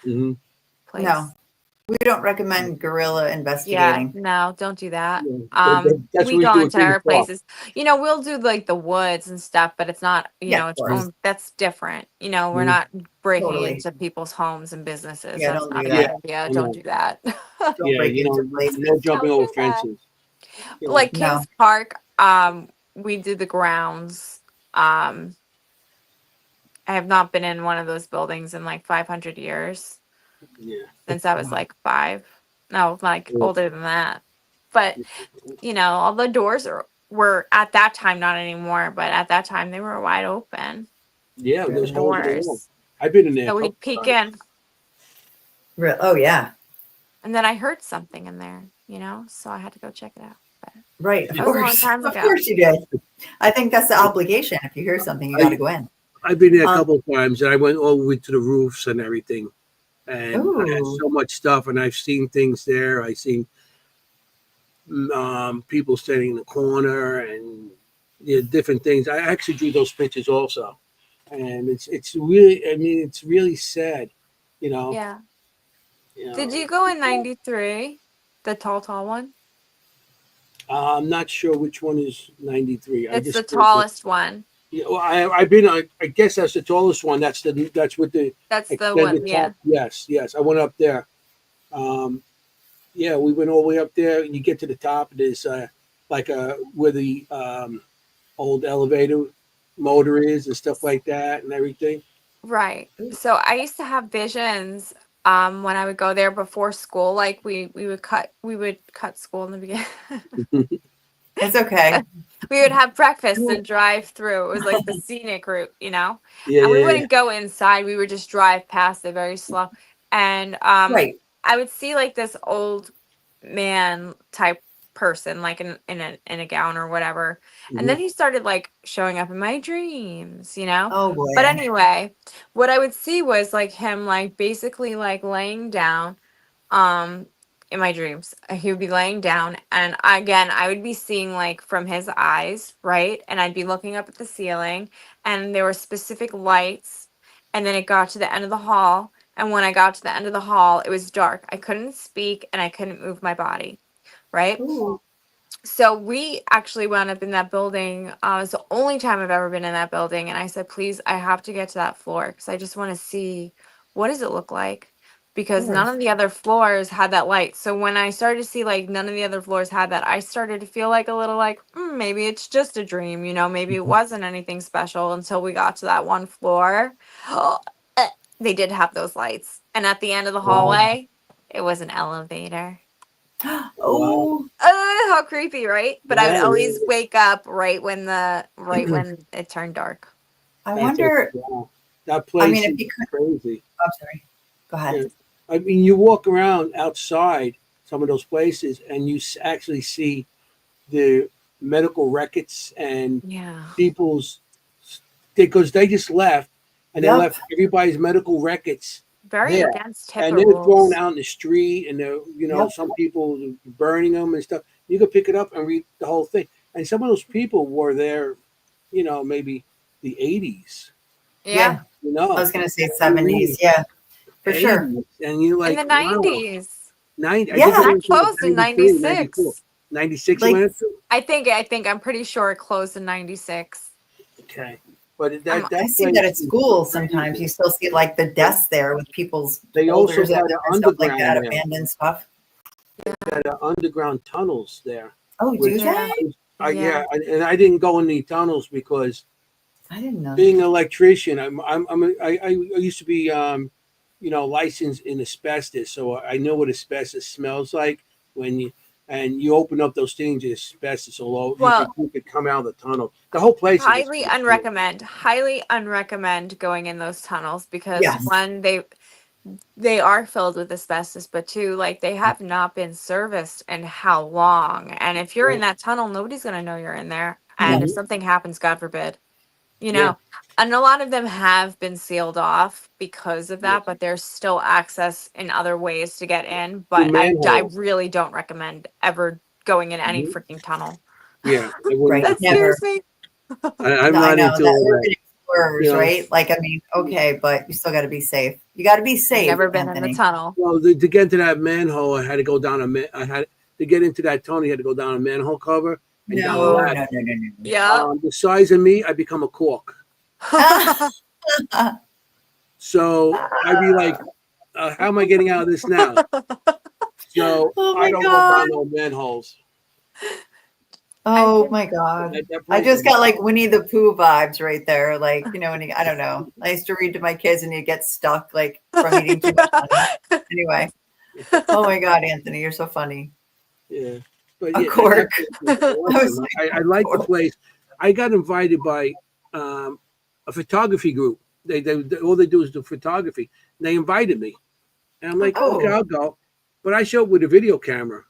Mm-hmm. place. No. We don't recommend guerrilla Yeah, investigating. no, don't do that. That's We what we go do into at our Park. places. We'll do like the woods and stuff, but it's not, Yeah, of its course. own. That's different. We're Mhm. not breaking Totally. into people's homes and businesses. Yeah, That's don't not do a that. good idea. I Don't know. do that. Don't break into places. No jumping Don't over do that. fences. You know, Like No. Kings Park, we did the grounds. I have not been in one of those buildings in like 500 years yeah. since I was like 5. No, like Yeah. older than that. But all the doors were at that time, not anymore, but at that time they were wide open. Yeah, The there's holes in the wall. Doors. I've been in there. So a we'd couple peek times. in, Oh, yeah. and then I heard something in there, so I had to go check it out. But Right. Of that was a long course. time Of ago. course you did. I think that's the obligation. If you hear something, you got to go in. I've been there a Um, couple of times, and I went all the way to the roofs and everything. And I had Ooh. so much stuff, and I've seen things there. I've seen people standing in the corner and different things. I actually drew those pictures also, and it's really, I mean, it's really sad, you know. Yeah. You know. Did you go in 93? The tall one? I'm not sure which one is 93. It's the tallest one. Yeah, well, I've been. I guess that's the tallest one. That's with the That's the extended one, yeah. top. Yes. I went up there. Yeah, we went all the way up there, and you get to the top. There's like where the old elevator motor is and stuff like that, and everything. Right. So I used to have visions when I would go there before school. Like we would cut school in the beginning. It's okay. We would have breakfast and drive through. It was like the scenic route, Yeah, and we yeah, wouldn't go inside. We would just drive past it very slow. And Right. I would see like this old man type person, like in a gown or whatever. And then Mhm. he started like showing up in my dreams, you know? Oh boy. But anyway, what I would see was like him like basically like laying down in my dreams. He would be laying down, and again I would be seeing like from his eyes, right? And I'd be looking up at the ceiling, and there were specific lights, and then it got to the end of the hall, and when I got to the end of the hall it was dark. I couldn't speak and I couldn't move my body, right? Ooh. So we actually wound up in that building. It was the only time I've ever been in that building. And I said, please, I have to get to that floor because I just want to see what does it look like. Because none course. of the other floors had that light. So when I started to see like none of the other floors had that, I started to feel like a little like, maybe it's just a dream, you know, maybe it wasn't anything special until we got to that one floor. They did have those lights. And at the end of the Wow. hallway, it was an elevator. Wow. Oh, How creepy, right? But I would Yeah, always yeah. wake up right when it turned dark. I That's wonder. wow. That I place mean, if is you could. crazy. I'm sorry. Go ahead. Yeah. I mean, you walk around outside some of those places, and you actually see the medical records and Yeah. people's, because they just left, and they Yep. left everybody's medical records Very there, against and HIPAA they're thrown rules. out in the street, and they're, Yep. some people burning them and stuff. You could pick it up and read the whole thing, and some of those people were there, maybe the 80s, Yeah. I was gonna say 70s. Yeah, for sure. 80s, and you're In like, the wow. 90s. 90, I think Yeah. it That went to closed in 93, 94. 96. 96 you Like, went to? I'm pretty sure it closed in 96. Okay. But I'm I that see place that at is school sometimes. crazy. You still see like the desks there with people's They also folders in had them an and stuff like underground that, there. abandoned stuff. Had underground tunnels there. Oh, do Which Yeah. they? yeah, and I didn't go in the tunnels because I didn't know being that. an electrician, I used to be licensed in asbestos, so I know what asbestos smells like when you open up those things, it's asbestos all over. Well, You could come out of the tunnel. The whole place is highly asbestos. unrecommend going in those tunnels because Yes. one, they are filled with asbestos, but two, like they have not been serviced in how long. And if you're in that tunnel, nobody's gonna know you're in there. And Yep. if something happens, God forbid, you Yeah. know. And a lot of them have been sealed off because of Yeah. that, but there's still access in other ways to get in. Through But I manholes. really don't recommend ever going in any Mhm. freaking tunnel. Yeah, I wouldn't. Right. That Never. scares me. I'm No, I not know into that all that. urban explorers, You know, right? Like, I mean, okay, but you still got to be safe. You got to be I've safe, never been in the Anthony. tunnel. well, to get into that manhole, I had to go down I had to get into that tunnel. You had to go down a manhole cover and down a No, ladder. no, no, no, no. Yeah. The size of me, I become a cork. So I'd be like, how am I getting out of this now? So Oh I my don't go God. down no manholes. Oh think my God. That I place just is- got like Winnie the Pooh vibes right there. Like, I don't know. I used to read to my kids and you get stuck like from eating too much honey. Anyway. Oh my God, Anthony, you're so funny. yeah. But A yeah, cork. that place was I was awesome. like, I like the cork. place. I got invited by a photography group. They all they do is do photography. And they invited me, and I'm like, Oh. okay, I'll go. But I show up with a video camera.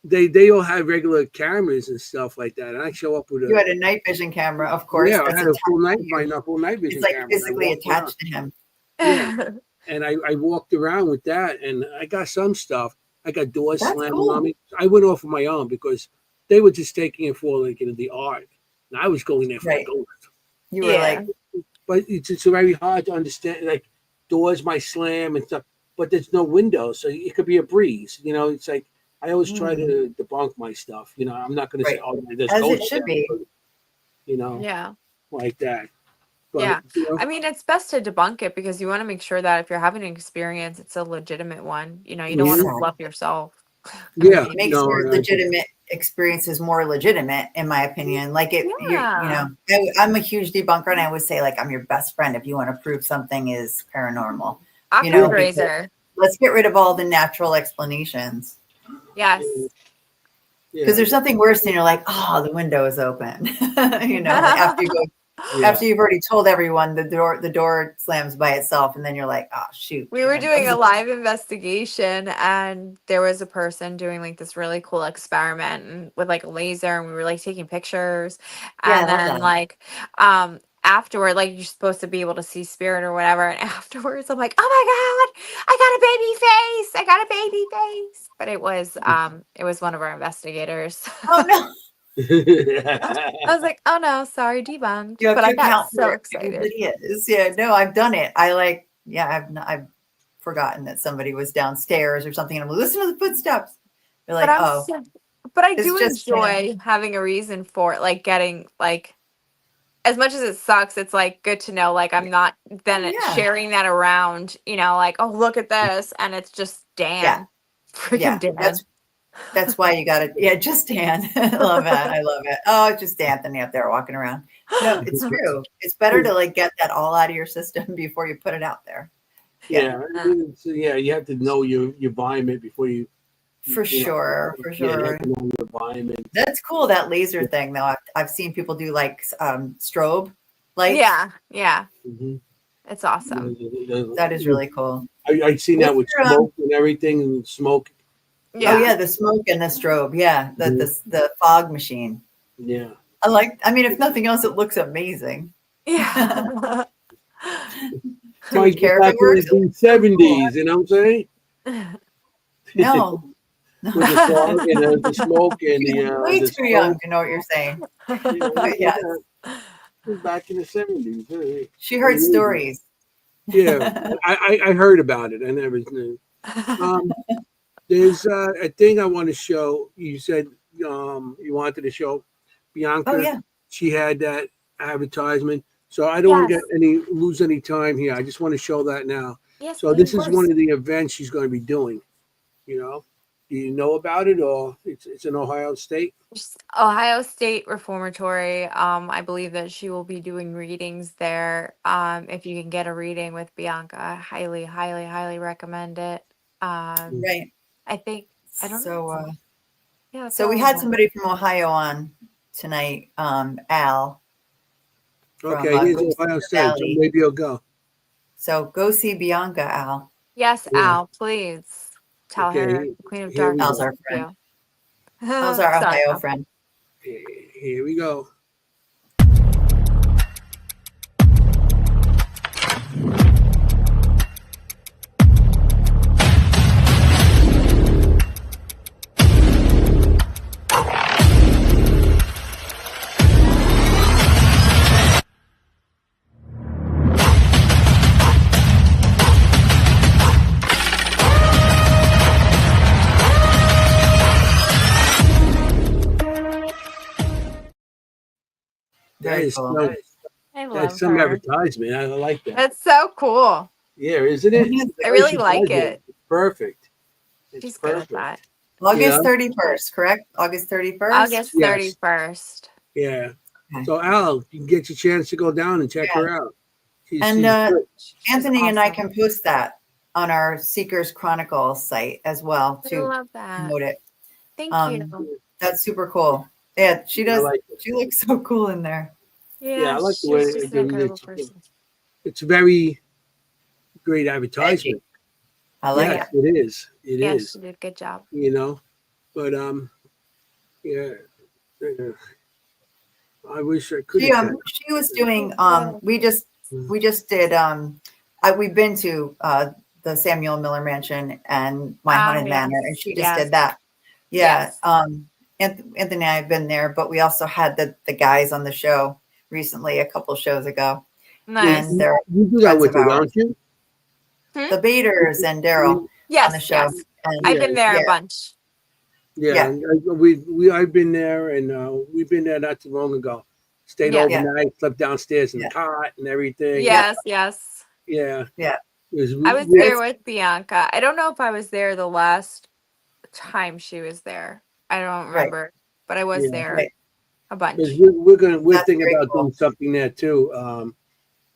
They all have regular cameras and stuff like that, and I show up with You a had a night vision camera, of course. yeah. I That's had a full night attached to you. full night vision It's like camera. And I physically walked around. attached to him. Yeah. And I walked around with that, and I got some stuff. I got doors That's slamming cool. on me. I went off on my own because they were just taking it for like the art, and I was going there for Right. the ghost. You were like, But it's very hard to understand. Like doors might slam and stuff, but there's no windows, so it could be a breeze. It's like I always try to debunk my stuff. I'm not going to say, Right. "Oh, there's as it ghosts should there," be. Yeah. like that. But Yeah. I mean, it's best to debunk it because you want to make sure that if you're having an experience, it's a legitimate one. You don't want to Exactly. fluff yourself. yeah, It makes your legitimate experiences more legitimate, in my opinion. Like Yeah. I'm a huge debunker, and I always say, like, I'm your best friend if you want to prove something is paranormal. Occam's because razor. let's get rid of all the natural explanations. Yes. Because there's nothing worse than you're like, oh, the window is open. Like after you go Yeah. After you've already told everyone, the door slams by itself, and then you're like, oh shoot. We were And doing a live investigation, and there was a person doing like this really cool experiment with like a laser, and we were like taking pictures. Yeah, I And love then that. like afterward, like you're supposed to be able to see spirit or whatever. And afterwards, I'm like, oh my God, I got a baby face. But it was one of our investigators. Oh no. I was like, oh no, sorry, debunked. You have But to I got account so for excited. everybody is. Yeah, no, I've done it. I've forgotten that somebody was downstairs or something, and I'm like, listen to the footsteps. They're But like, oh, but I it's do just him. enjoy having a reason for it, like getting like as much as it sucks, it's like good to know like I'm not then Yeah. sharing that around, like, oh look at this, and it's just Dan. Freaking Yeah, Dan. that's why you got to, yeah, just Dan. I love that. I love it. Oh, it's just Anthony up there walking around. No, it's true. It's better to like get that all out of your system before you put it out there. Yeah. You have to know your environment before you. For sure. Yeah, you have to know your environment. That's cool. That laser thing, though. I've seen people do like strobe lights. Yeah. Mm-hmm. It's awesome. That is really cool. I've seen that with smoke and everything, and smoke. Yeah. Oh yeah, the smoke and the strobe. Yeah, the fog machine. Yeah. I mean, if nothing else, it looks amazing. Yeah. Do we care if it works? In the 70s, you know what I'm saying? No. With the fog and the smoke and Way the too young to know what you're saying. yeah. Back in the 70s. She heard stories. Yeah, I heard about it and everything. There's a thing I want to show. You said you wanted to show Bianca. Oh yeah. She had that advertisement. So I don't want Yes. to lose any time here. I just want to show that now. Yes, So this is one of the events she's going to be doing. Do you know about it, or it's in Ohio State? Ohio State Reformatory. I believe that she will be doing readings there. If you can get a reading with Bianca, I highly, highly, highly recommend it. Right. I think I don't know. Yeah. So we had somebody from Ohio on tonight, Al. Okay, here's Ohio State. So maybe he'll go. So go see Bianca, Al. Yes, Al, please. Tell her Queen of Darkness. Al's our friend. Al's our Ohio friend. Here we go. Very cool. That's some advertisement. I like that. That's so cool. Yeah, isn't it? I really like it. It's perfect. She's good at that. August 31st, correct? August 31st? August 31st. Yeah. So Al, you can get your chance to go down and check her out. And Anthony and I can post that on our Seekers Chronicles site as well to promote it. Thank you. That's super cool. Yeah, she does. She looks so cool in there. Yeah, I like the way it's very great advertisement. I like it. It is. It is. She did a good job. But yeah. I wish I could. She was doing. We just did. We've been to the Samuel Miller Mansion and My Haunted Manor, and she just did that. Yeah. Anthony and I have been there, but we also had the guys on the show recently, a couple of shows ago. Nice. And they're you do that with them, don't you? The Baiters and Daryl on the show. Yes. And I've been there a bunch. Yeah. I've been there, and we've been there not too long ago. Stayed overnight, slept downstairs in the cot and everything. Yes. Yeah. I was there with Bianca. I don't know if I was there the last time she was there. I don't remember, but I was there a bunch. We're thinking about doing something there too,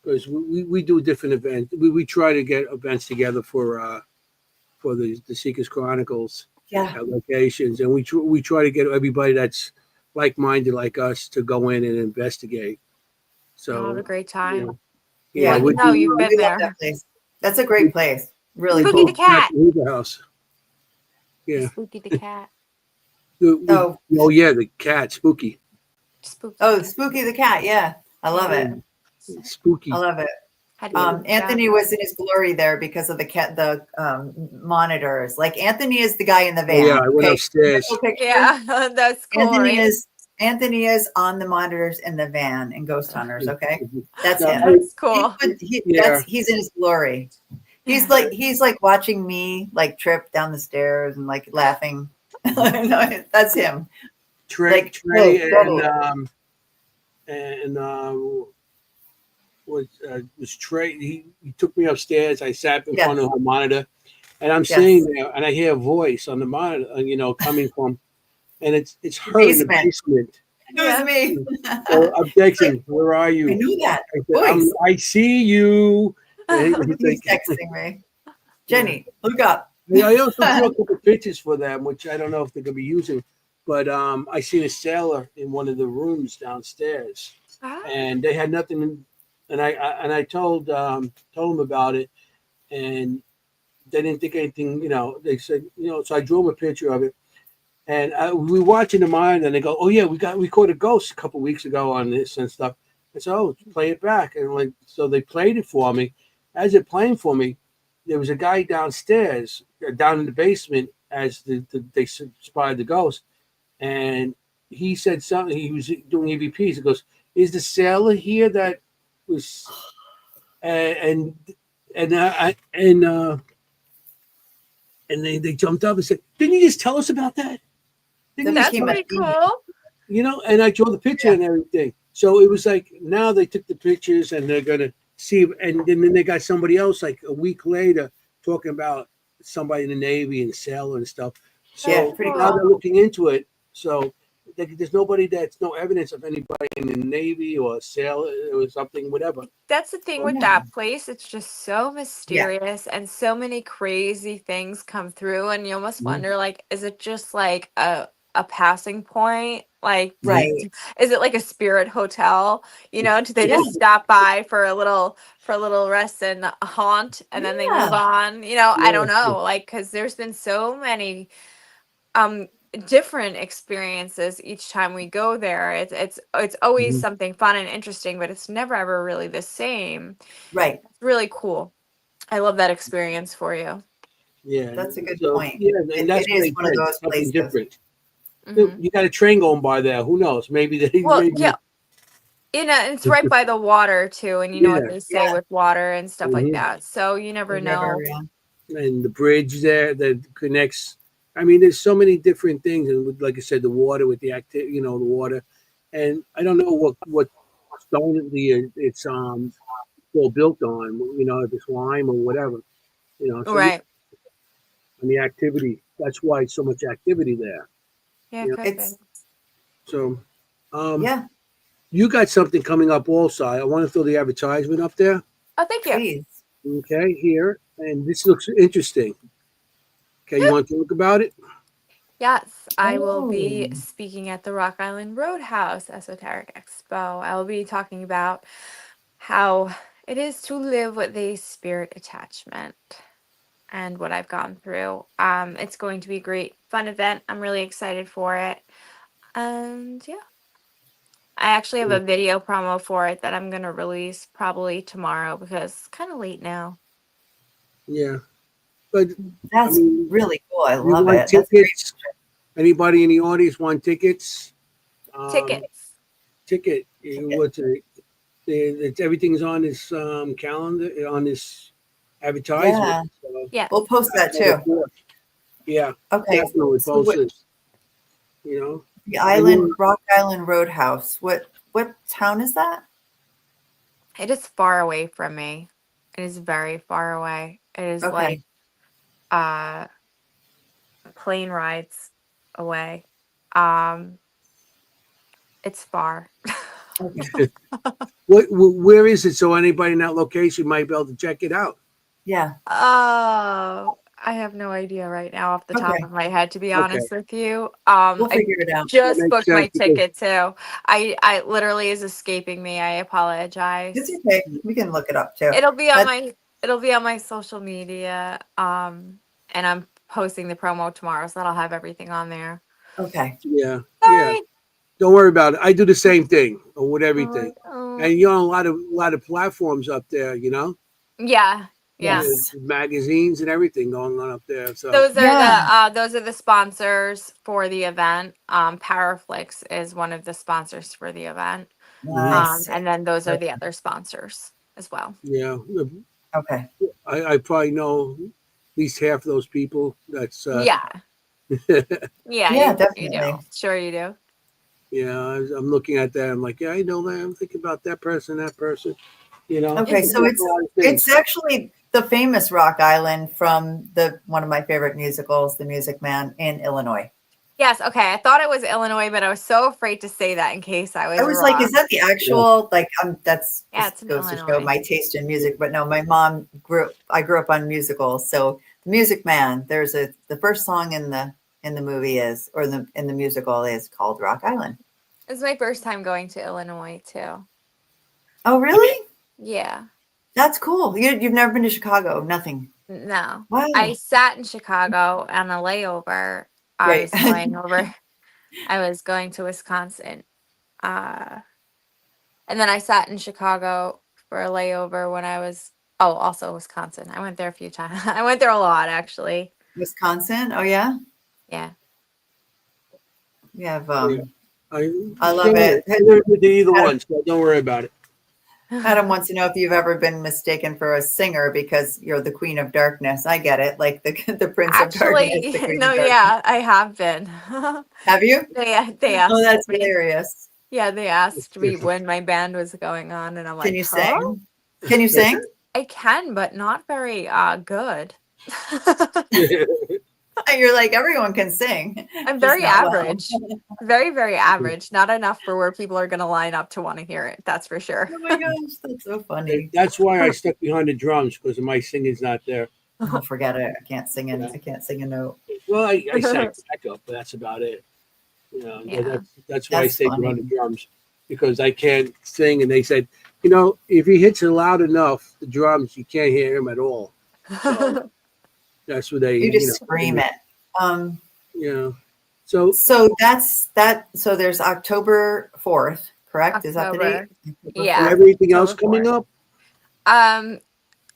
because we do different events. We try to get events together for the Seekers Chronicles locations, and we try to get everybody that's like-minded like us to go in and investigate. You'll have a So, great you time. know, Yeah. You would know, you've We been love there. that place. That's a great place. Really Spooky the cool. cat. The house. Yeah. Spooky the cat. Oh, Oh yeah, the cat, Spooky. Spooky the oh, cat. Spooky the cat. Yeah, I love it. I Spooky. love it. How do you spell Anthony that? was in his glory there because of the monitors. Like Anthony is the guy in the Oh yeah, van. I went Okay, upstairs. mental picture. Yeah, that's cool, Anthony right? is on the monitors in the van in Ghost Hunters. Okay, that's No, him. That's cool. Yeah. He's in his glory. He's like watching me like trip down the stairs and like laughing. That's him. Trey, Like Trey, totally. and was Trey. He took me upstairs. I sat in front Yes. of a monitor, and I'm Yes. sitting there, and I hear a voice on the monitor, coming from, and it's her in the Basement. basement. It was me. So I'm texting, "Where are I you?" knew that I said, voice. I see you. And he's He's like, texting me. Jenny, look up. I also drew a couple pictures for them, which I don't know if they're gonna be using. But I seen a sailor in one of the rooms downstairs, Ah, and they had nothing. And I told them about it, and they didn't think anything. They said, So I drew them a picture of it, and we were watching the mine, and they go, "Oh yeah, we caught a ghost a couple weeks ago on this and stuff." I said, "Oh, play it back," and so they played it for me. As they're playing for me, there was a guy downstairs, down in the basement, as they spotted the ghost, and he said something. He was doing EVPs. He goes, "Is the sailor here that was?" And they jumped up and said, "Didn't you just tell us about that? Didn't That you just that's became tell a us?" pretty theme. cool. And I drew the picture Yeah. and everything. So it was like now they took the pictures and they're gonna see, and then they got somebody else like a week later talking about somebody in the Navy and sailor and stuff. Yeah, So pretty now cool. they're looking into it. So there's nobody that's no evidence of anybody in the Navy or sailor or something, whatever. That's the thing with Yeah. that place. It's just so Yeah. mysterious and so many crazy things come through, and you almost Mhm. wonder, like, is it just like a passing point? Like, Right. is it like a spirit hotel? Do they Yeah. just stop by for a little rest and a haunt, and then they move Yeah. on? I don't know, like, because there's been so many um different experiences each time we go there. It's always Mhm. something fun and interesting, but it's never ever really the same. Right. It's really cool. I love that experience for you. Yeah. That's a good So point. yeah, and that's It what is they one of did. those Something places. different. Hmm. You got a train going by there. Who knows? Maybe Well, maybe. yeah, it's right by the water too, and you know what Yeah. they say with water and stuff like Mhm. that. So you never The river, know. yeah. And the bridge there that connects. I mean, there's so many different things, and like I said, the water with the the water, and I don't know what stone it's all built on, if it's lime or whatever, So yeah, Right. and the activity. That's why so much activity there. Yeah, You know? could be. It's So, yeah. you got something coming up also. I want to throw the advertisement up there. Oh, thank you. Please. Okay, here, and this looks interesting. Okay, you want to talk about it? Yes, I will be Oh. speaking at the Rock Island Roadhouse Esoteric Expo. I will be talking about how it is to live with a spirit attachment and what I've gone through. It's going to be a great, fun event. I'm really excited for it. And yeah, I actually have a video promo for it that I'm going to release probably tomorrow because it's kind of late now. Yeah, but I That's mean, really cool. I you love want it. That's great. tickets? Anybody in the audience want tickets? Tickets. Ticket. Ticket. Everything's on this calendar, on this advertisement. Yeah. So, Yes. We'll post that too. yeah, Okay. definitely So post what, this. the Rock Island Roadhouse. What town is that? It is far away from me. It is very far away. It is Okay. like plane rides away. It's far. Okay. Where is it? So anybody in that location might be able to check it out. Yeah. Oh, I have no idea right now off the top Okay. of my head, to be Okay. honest with you. We'll I figure it out. just That makes booked my sense because- ticket too. I literally is escaping me. I apologize. It's okay. We can look it up too. It'll be on That's- my social media. And I'm posting the promo tomorrow, so that'll have everything on there. Okay. Yeah. Sorry. Don't worry about it. I do the same thing with everything. Oh. And you're on a lot of platforms up there, you know? Yeah. Yeah. Yes. Magazines and everything going on up there. So Those are the sponsors for the event. Powerflix is one of the sponsors for the event. Nice. And then those are the other sponsors as well. yeah, Okay. I probably know at least half of those people. That's Yeah. Yeah, You definitely. do. Sure you do. yeah. I'm looking at that. I'm like, yeah, I know that. I'm thinking about that person. You know. Okay, so That's a lot of things. it's actually the famous Rock Island from one of my favorite musicals, The Music Man, in Illinois. Yes, okay. I thought it was Illinois, but I was so afraid to say that in case I was I was wrong. like, is that the actual that's Yeah, just it's in goes to show Illinois. my taste in music. But no, I grew up on musicals. So The Music Man, the first song in the movie in the musical is called Rock Island. It was my first time going to Illinois too. Oh, really? Yeah. That's cool. You've never been to Chicago? Nothing. No. Wow. I sat in Chicago on a layover. I was Right. flying over. I was going to Wisconsin. And then I sat in Chicago for a layover when I was also Wisconsin. I went there a few times. I went there a lot actually. Wisconsin? Oh yeah. Yeah. We have I love it. I never did either Adam- one, so don't worry about it. Adam wants to know if you've ever been mistaken for a singer because you're the Queen of Darkness. I get it, like the Prince of Darkness. Actually, The Queen no, of Darkness. yeah, I have been. Have you? They asked Oh, that's me. hilarious. Yeah, they asked me when my band was going on, and I'm like, Can you huh? sing? Can you sing? I can, but not very good. You're like, everyone can sing. I'm just very not well. average. Very, very average. Not enough for where people are going to line up to want to hear it. That's for sure. Oh my gosh, that's so funny. That's why I stuck behind the drums because my singing's not there. Oh, forget it. I can't sing I can't sing a note. Well, I sang backup, but that's about it. You know, Yeah. that's why I That's stayed funny. behind the drums because I can't sing. And they said, you know, if he hits it loud enough, the drums, you can't hear him at all. So that's what they, You just scream it. You know, so So that's that. So there's October 4th, correct? Is that the date? October. October Yeah. 4th. everything else October coming up.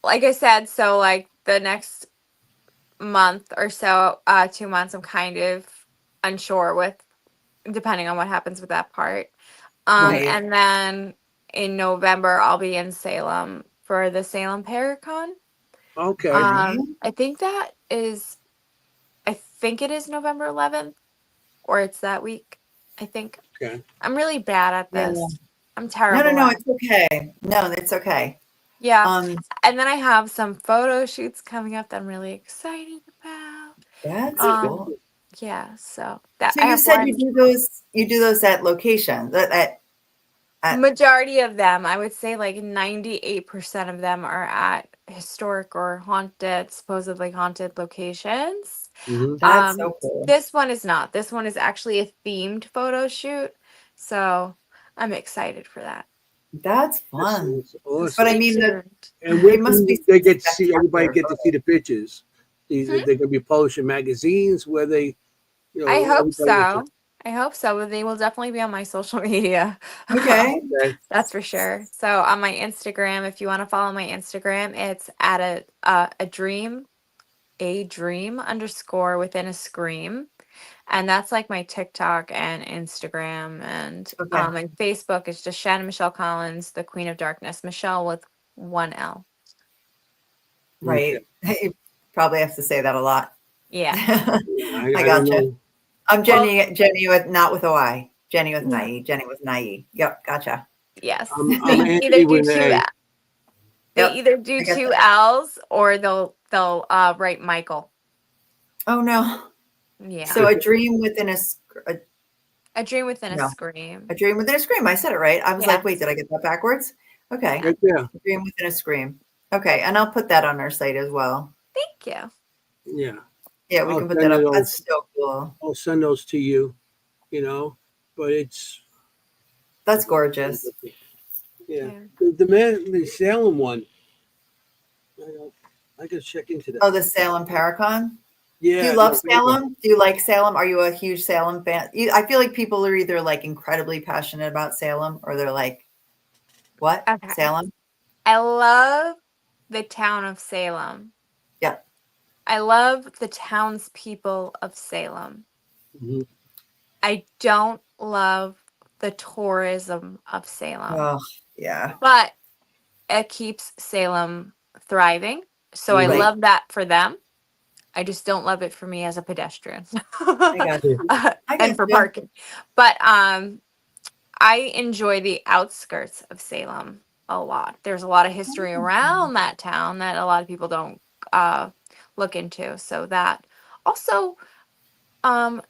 Like I said, so like the next month or so, 2 months, I'm kind of unsure with, depending on what happens with that part. Right. And then in November, I'll be in Salem for the Salem Paracon. Okay. I think it is November 11th, or it's that week. I think. Okay. I'm really bad at this. Yeah. I'm terrible. No, at it's okay. No, it's okay. Yeah. And then I have some photo shoots coming up that I'm really excited about. That's cool. Yeah. So that So I you have said one. you do those at locations. At Majority of them, I would say like 98% of them are at historic or supposedly haunted locations. Mhm. That's so cool. This one is not. This one is actually a themed photo shoot. So I'm excited for that. That's fun. That's awesome. But I Stay mean, tuned. And it when must be they get to see everybody get to spectacular see the pictures. They're going to be published in magazines where they, you know, I hope everybody so. I hope so. But they will definitely be on my social media. Okay. Okay. That's for sure. So on my Instagram, if you want to follow my Instagram, it's at a dream _ within a scream. And that's like my TikTok and Instagram and Okay. and Facebook is just Shannon Michelle Collins, the Queen of Darkness. Michelle with 1 L. Right. You probably have to say that a lot. Yeah. I don't gotcha. know. I'm Jenny with not with OI. Jenny with an IE. Jenny with an IE. Yep, gotcha. Yes. I'm They Anthony either do with an A. They Yep, either do I got 2 that. L's or they'll write Michael. Oh no. Yeah. So a dream within a dream within No. a scream. a dream within a scream. I said it right. I was Yeah. like, wait, did I get that backwards? Okay. Right there. A dream within a scream. Okay, and I'll put that on our site as well. Thank you. Yeah, Yeah, we I'll can put send that up. it over. That's so cool. I'll send those to you. You know, but it's That's gorgeous. yeah. Yeah. The Salem one. I gotta check into that. Oh, the Salem Paracon. Do you Yeah, love no, Salem? Do you like Salem? Are you a huge Salem fan? I feel like people are either like incredibly passionate about Salem or they're like, what? Okay. Salem? I love the town of Salem. Yeah. I love the townspeople of Salem. Mhm. I don't love the tourism of Salem, Oh, yeah. but it keeps Salem thriving. So I Mhm. Right. love that for them. I just don't love it for me as a pedestrian I got you. I and got for you. parking. But I enjoy the outskirts of Salem a lot. There's a lot of history around that town that a lot of people don't uh, look into. So that also,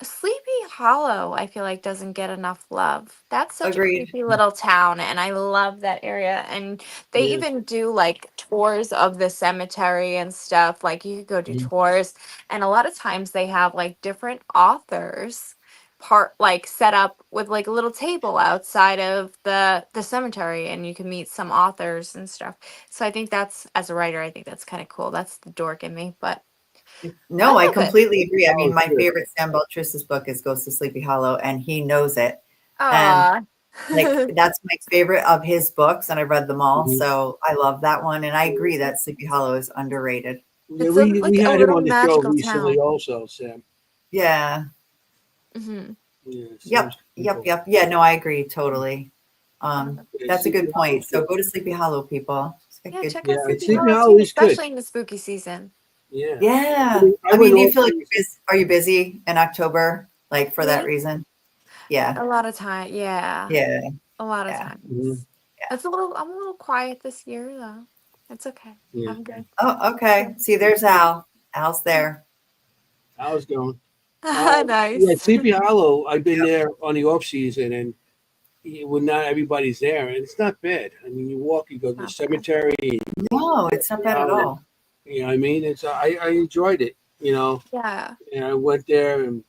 Sleepy Hollow, I feel like doesn't get enough love. That's such a Agreed. creepy little town, and I love that area. And they Yeah. even do like tours of the cemetery and stuff. Like you could go do Mhm. tours, and a lot of times they have like different authors like set up with like a little table outside of the cemetery, and you can meet some authors and stuff. So I think that's, as a writer, I think that's kind of cool. That's the dork in me, but I No, I love it. completely agree. I Oh, mean, my good. favorite Sam Beltris's book is Ghost of Sleepy Hollow, and he knows it. And Aw. like that's my favorite of his books, and I've read them all. Mhm. So I love that one. And I agree that Sleepy Hollow is underrated. Yeah, It's a, we like a had him little on the show magical recently, town. also, Sam. Yeah. Hmm. Yeah, Yep. Sam's Yep. people. Yep. Yeah, no, I agree totally. Yeah, That's a Sleepy good Hollow point. So too. go to Sleepy Hollow, people. It's got Yeah, good. check Yeah, out and Sleepy Sleepy Hollow Hollow too, is good. especially in the spooky season. Yeah, Yeah. I I mean, went do you all feel like through. are you busy in October, like for that Me? reason? Yeah. A lot of time. Yeah. Yeah. A lot of Yeah. Mhm. times. I'm a little quiet this year though. It's okay. Yeah, I'm good. Oh, okay. See, there's Al. Al's there. I was going. Yeah, Nice. Sleepy Hollow. I've been there on the off season, and when not everybody's there, and it's not bad. I mean, you walk, you go to the Not bad. cemetery, you No, walk it's not bad at around, and all. you know what I mean. It's I enjoyed it, Yeah. and I went there, and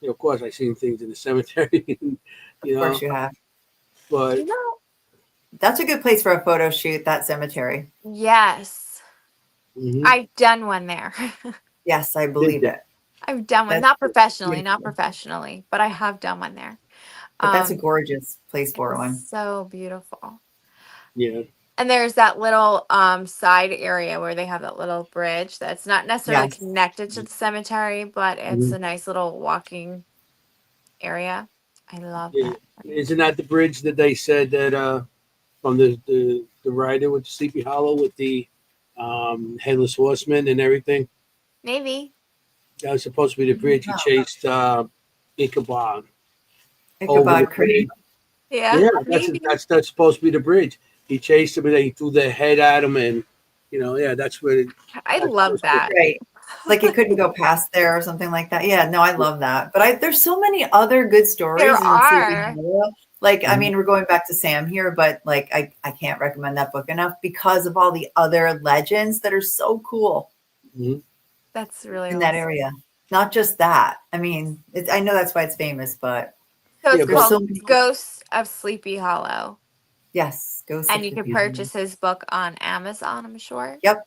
of course, I seen things in the cemetery, Of you course know, you have. but You know, That's a good place for a photo shoot, that cemetery. yes. mhm, I've done one there. Yes, I did believe that. it. I've done one, That's not beautiful. professionally, but I have done one there. But that's a Um, gorgeous place it for was one. so beautiful. Yeah, And there's that little side area where they have that little bridge that's not necessarily Yes. connected to the cemetery, but it's mhm, a nice little walking area. I love yeah. that Isn't bridge. that the bridge that they said that from the rider with Sleepy Hollow with the headless horseman and everything? Maybe. That was supposed to be the bridge. He Wow. chased Ichabod over the Ichabod bridge. Crane. Yeah, Yeah, maybe. that's supposed to be the bridge. He chased him and then he threw their head at him, and yeah, that's where I that's love supposed to be. that. Right. Like it couldn't go past there or something like that. Yeah, no, I love that. But there's so many other good There stories in Sleepy are. Hollow. Like, I Mhm, mean, we're going back to Sam here, but like I can't recommend that book enough because of all the other legends that are so cool mhm. That's really in that awesome. area. Not just that. I mean, I know that's why it's famous, but So Yeah, it's there's but so called many. Ghosts of Sleepy Hollow. Yes, Ghost of And you can Sleepy Hollow. purchase his book on Amazon, I'm sure. Yep.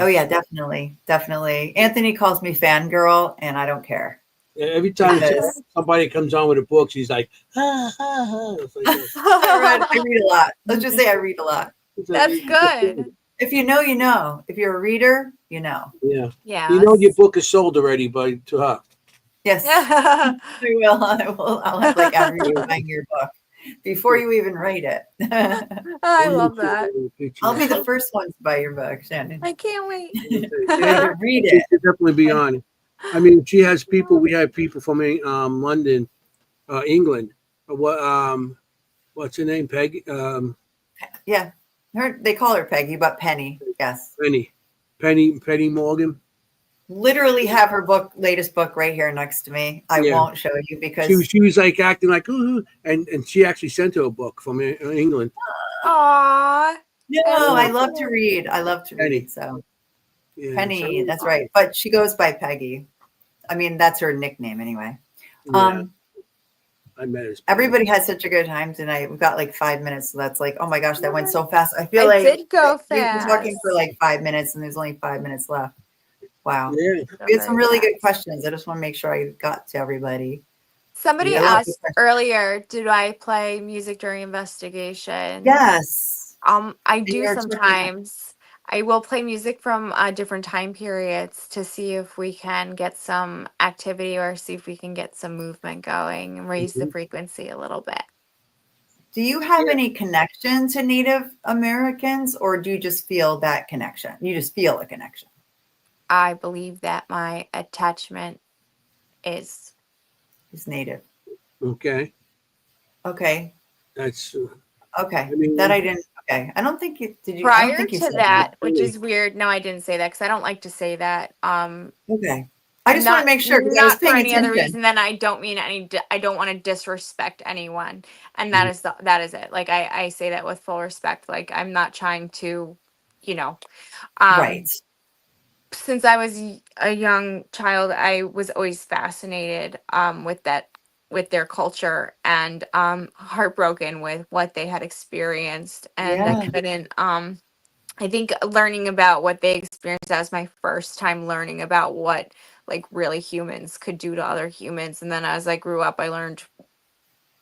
Oh yes, yeah, definitely, definitely. Anthony calls me fangirl, and I don't care every time because somebody comes on with a book, she's like, ha ha ha. It's like that. I read a lot. Let's just say I read a lot. It's like, That's good. If you know, you know. If you're a reader, you know. yeah, your Yes. book is sold already, but to her. Yes, I will. I will. I'll have like everyone Yeah. buying your book before you even write it. I We'll love make sure that. we have a picture I'll of be it. the first one to buy your book, Shannon. I can't wait. Yeah, Read she it. should definitely be on it. I mean, she has people. We have people from London, England. What what's her name? Peggy. Yeah, they call her Peggy, but Penny. Yes, Penny Morgan. literally have her latest book right here next to me. I Yeah, won't show you because she was like acting like ooh, and she actually sent her a book from England. Aw. no, I I Yeah, love love to it. read. I love to Penny. read. So Yeah, Penny, so, that's right. But she goes by Peggy. I mean, that's her nickname anyway. yeah, I met his Penny. Everybody had such a good time tonight. We've got like 5 minutes, so that's like, oh my gosh, that went so fast. I feel I like did go we've been talking for fast. like 5 minutes and there's only 5 minutes left. Wow. Yeah, Go We had some very really good fast. questions. I just want to make sure I got to everybody. Somebody I yeah. love the asked questions. earlier, did I play music during investigation? Yes. I And do you're tripping. sometimes. I will play music from different time periods to see if we can get some activity or see if we can get some movement going and raise the Mhm. frequency a little bit. Do you have Yeah. any connection to Native Americans or do you just feel that connection? You just feel a connection. I believe that my attachment is It's Native. Okay. Okay. That's, Okay. I mean, That I didn't. Okay. I don't think you did. I don't prior think you to said that. that, which Penny. is weird. No, I didn't say that because I don't like to say that. Okay. I just want to Not make sure because I was not for paying any other attention. reason than I don't mean any I don't want to disrespect anyone, and Mhm. that is it. Like I say that with full respect. Like I'm not trying to, you know, Right. um since I was a young child, I was always fascinated with that, with their culture, and heartbroken with what they had experienced, and I Yeah. couldn't I think learning about what they experienced, that was my first time learning about what like really humans could do to other humans. And then as I grew up, I learned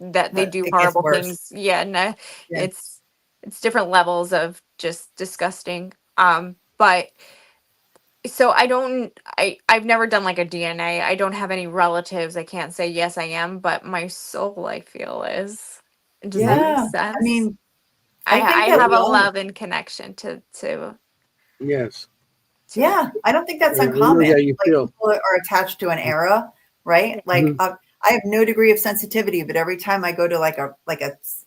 that they But do it gets horrible worse. things. Yeah, and Yeah. it's it's different levels of just disgusting. But so I've never done like a DNA. I don't have any relatives. I can't say yes I am, but my soul I feel is. Does that make Yeah. I sense? mean, I think I that have we a all. love and connection Yes. to it. Yeah, I don't think that's I know uncommon. how you Like feel. people are attached to an era, right? Like Mhm. I have no degree of sensitivity, but every time I go to like a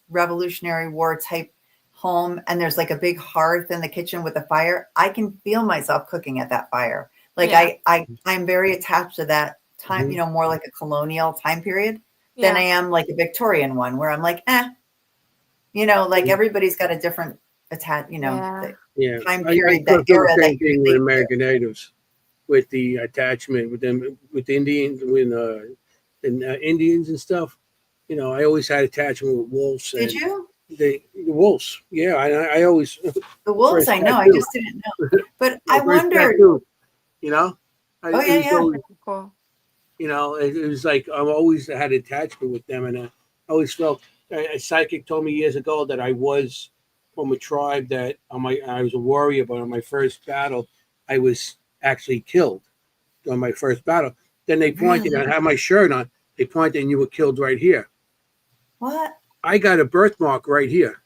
Revolutionary War type home and there's like a big hearth in the kitchen with a fire, I can feel myself cooking at that fire. Like Yeah. I'm very attached to that time, Mhm. more like a colonial time period than I Yeah. am like a Victorian one where I'm like, like everybody's got a different Yeah. the Yeah. time I period, that feel the era that same you thing with relate to. American natives, with the attachment with them, with Indians, and Indians and stuff. I always had attachment with wolves Did and you? the wolves. Yeah, I always The wolves, first I know. I tattoo. just didn't know. But My I first wondered. tattoo. You know, Oh it yeah, was yeah. always, Pretty cool. it was like I've always had attachment with them, and I always felt a psychic told me years ago that I was from a tribe that I was a warrior, but on my first battle, I was actually killed on my first battle. Then they pointed, Really? I had my shirt on. They pointed, and you were killed right here. What? I got a birthmark right here.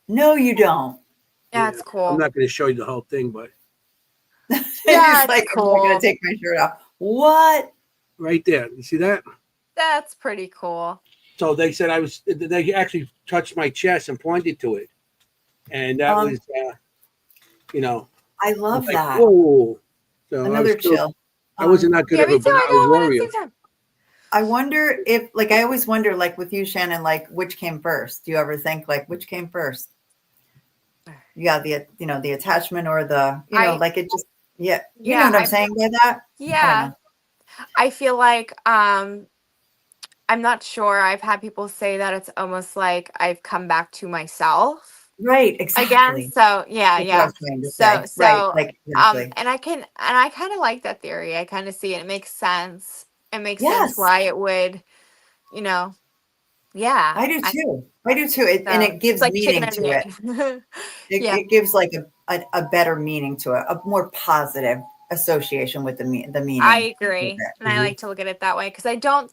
No, you don't. Yeah, Yeah, it's I'm cool. not going to show you the whole thing, but Yeah, He's it's like, I'm not gonna cool. take my shirt off. What? right there, you see that? That's pretty cool. So they said I was. They actually touched my chest and pointed to it, and that Um, was, you know, I I was love like, that. whoa. So I was Another still. chill. I wasn't that good Yeah, of me too. I a got one at the warrior. same time. I wonder if, like, I always wonder, like, with you, Shannon, like, which came first? Do you ever think, like, which came first? You got the attachment or I like it just, yeah. You know yeah, what I'm saying by that? I don't yeah. know. I feel like I'm not sure. I've had people say that it's almost like I've come back to myself Right. again. Exactly. So yeah, That's what I yeah. was trying to So say. Right. so Like, exactly. and I kind of like that theory. I kind of see it. It makes sense. It makes sense Yes. why it would, you know, yeah. I do too. I do too. And So it it's gives like chicken meaning and to it. egg. It, Yeah, it gives like a better meaning to it, a more positive association with the meaning I with agree, it. and I Mhm. like to look at it that way because I don't.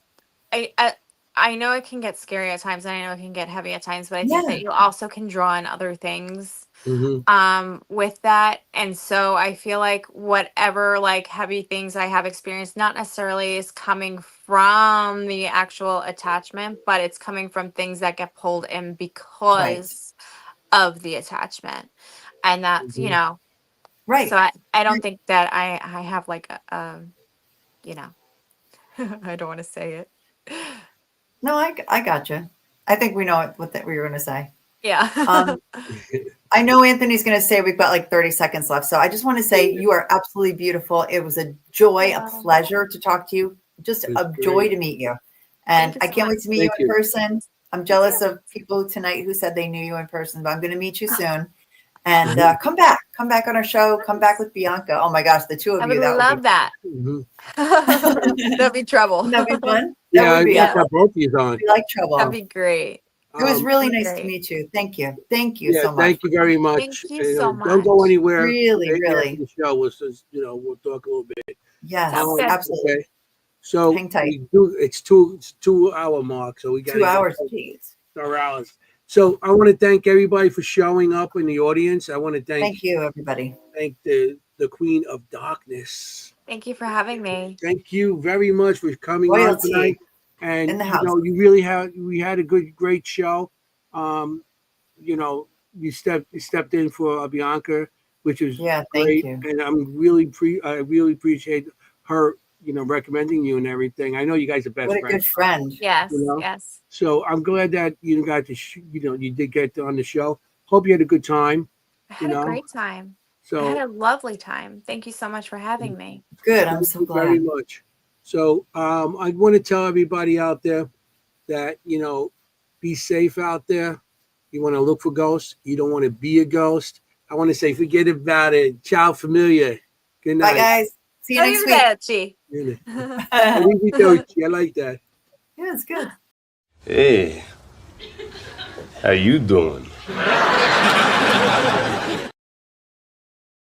I know it can get scary at times, and I know it can get heavy at times, but I think Yeah. that you also can draw in other things Mhm. with that. And so I feel like whatever like heavy things I have experienced not necessarily is coming from the actual attachment, but it's coming from things that get pulled in Right. because of the attachment. And that's, Mhm. so Right. I don't think that I have like you know I don't want to say it. No, I gotcha. I think we know what that we were going to say. Yeah. Um, I know Anthony's going to say we've got like 30 seconds left. So I just want to say you are absolutely beautiful. It was a joy, a pleasure to talk to you. Just a joy to meet you. And I can't wait to meet you in person. I'm jealous of people tonight who said they knew you in person, but I'm going to meet you soon. And come back on our show. Come back with Bianca. Oh my gosh, the two of you. I would love that. That'd be trouble. Wouldn't that be fun? Yeah, That would be. I got both of you on. We like trouble. That'd be great. It was really nice to meet you. Thank you. Thank you so much. Thank you very much. Thank you so much. Don't go anywhere. Really. The show was, we'll talk a little bit. Yes, absolutely. Okay. So hang tight. It's 2-hour mark, so we got 2 hours, please. 4 hours. So I want to thank everybody for showing up in the audience. I want to thank you, everybody. Thank the Queen of Darkness. Thank you for having me. Thank you very much for coming on tonight. And in the house. We had a great show. You stepped in for Bianca, which was great. Thank you. And I really appreciate her, recommending you and everything. I know you guys are best friends. What a good friend. Yes, yes. So I'm glad that you got to, you did get on the show. Hope you had a good time. I had a great time. So I had a lovely time. Thank you so much for having me. Good. I'm so glad. Very much. So I want to tell everybody out there that, be safe out there. You want to look for ghosts. You don't want to be a ghost. I want to say, forget about it. Ciao, familia. Good night. Bye, guys. See you next week. I like that. Yeah, it's good. Hey, how you doing?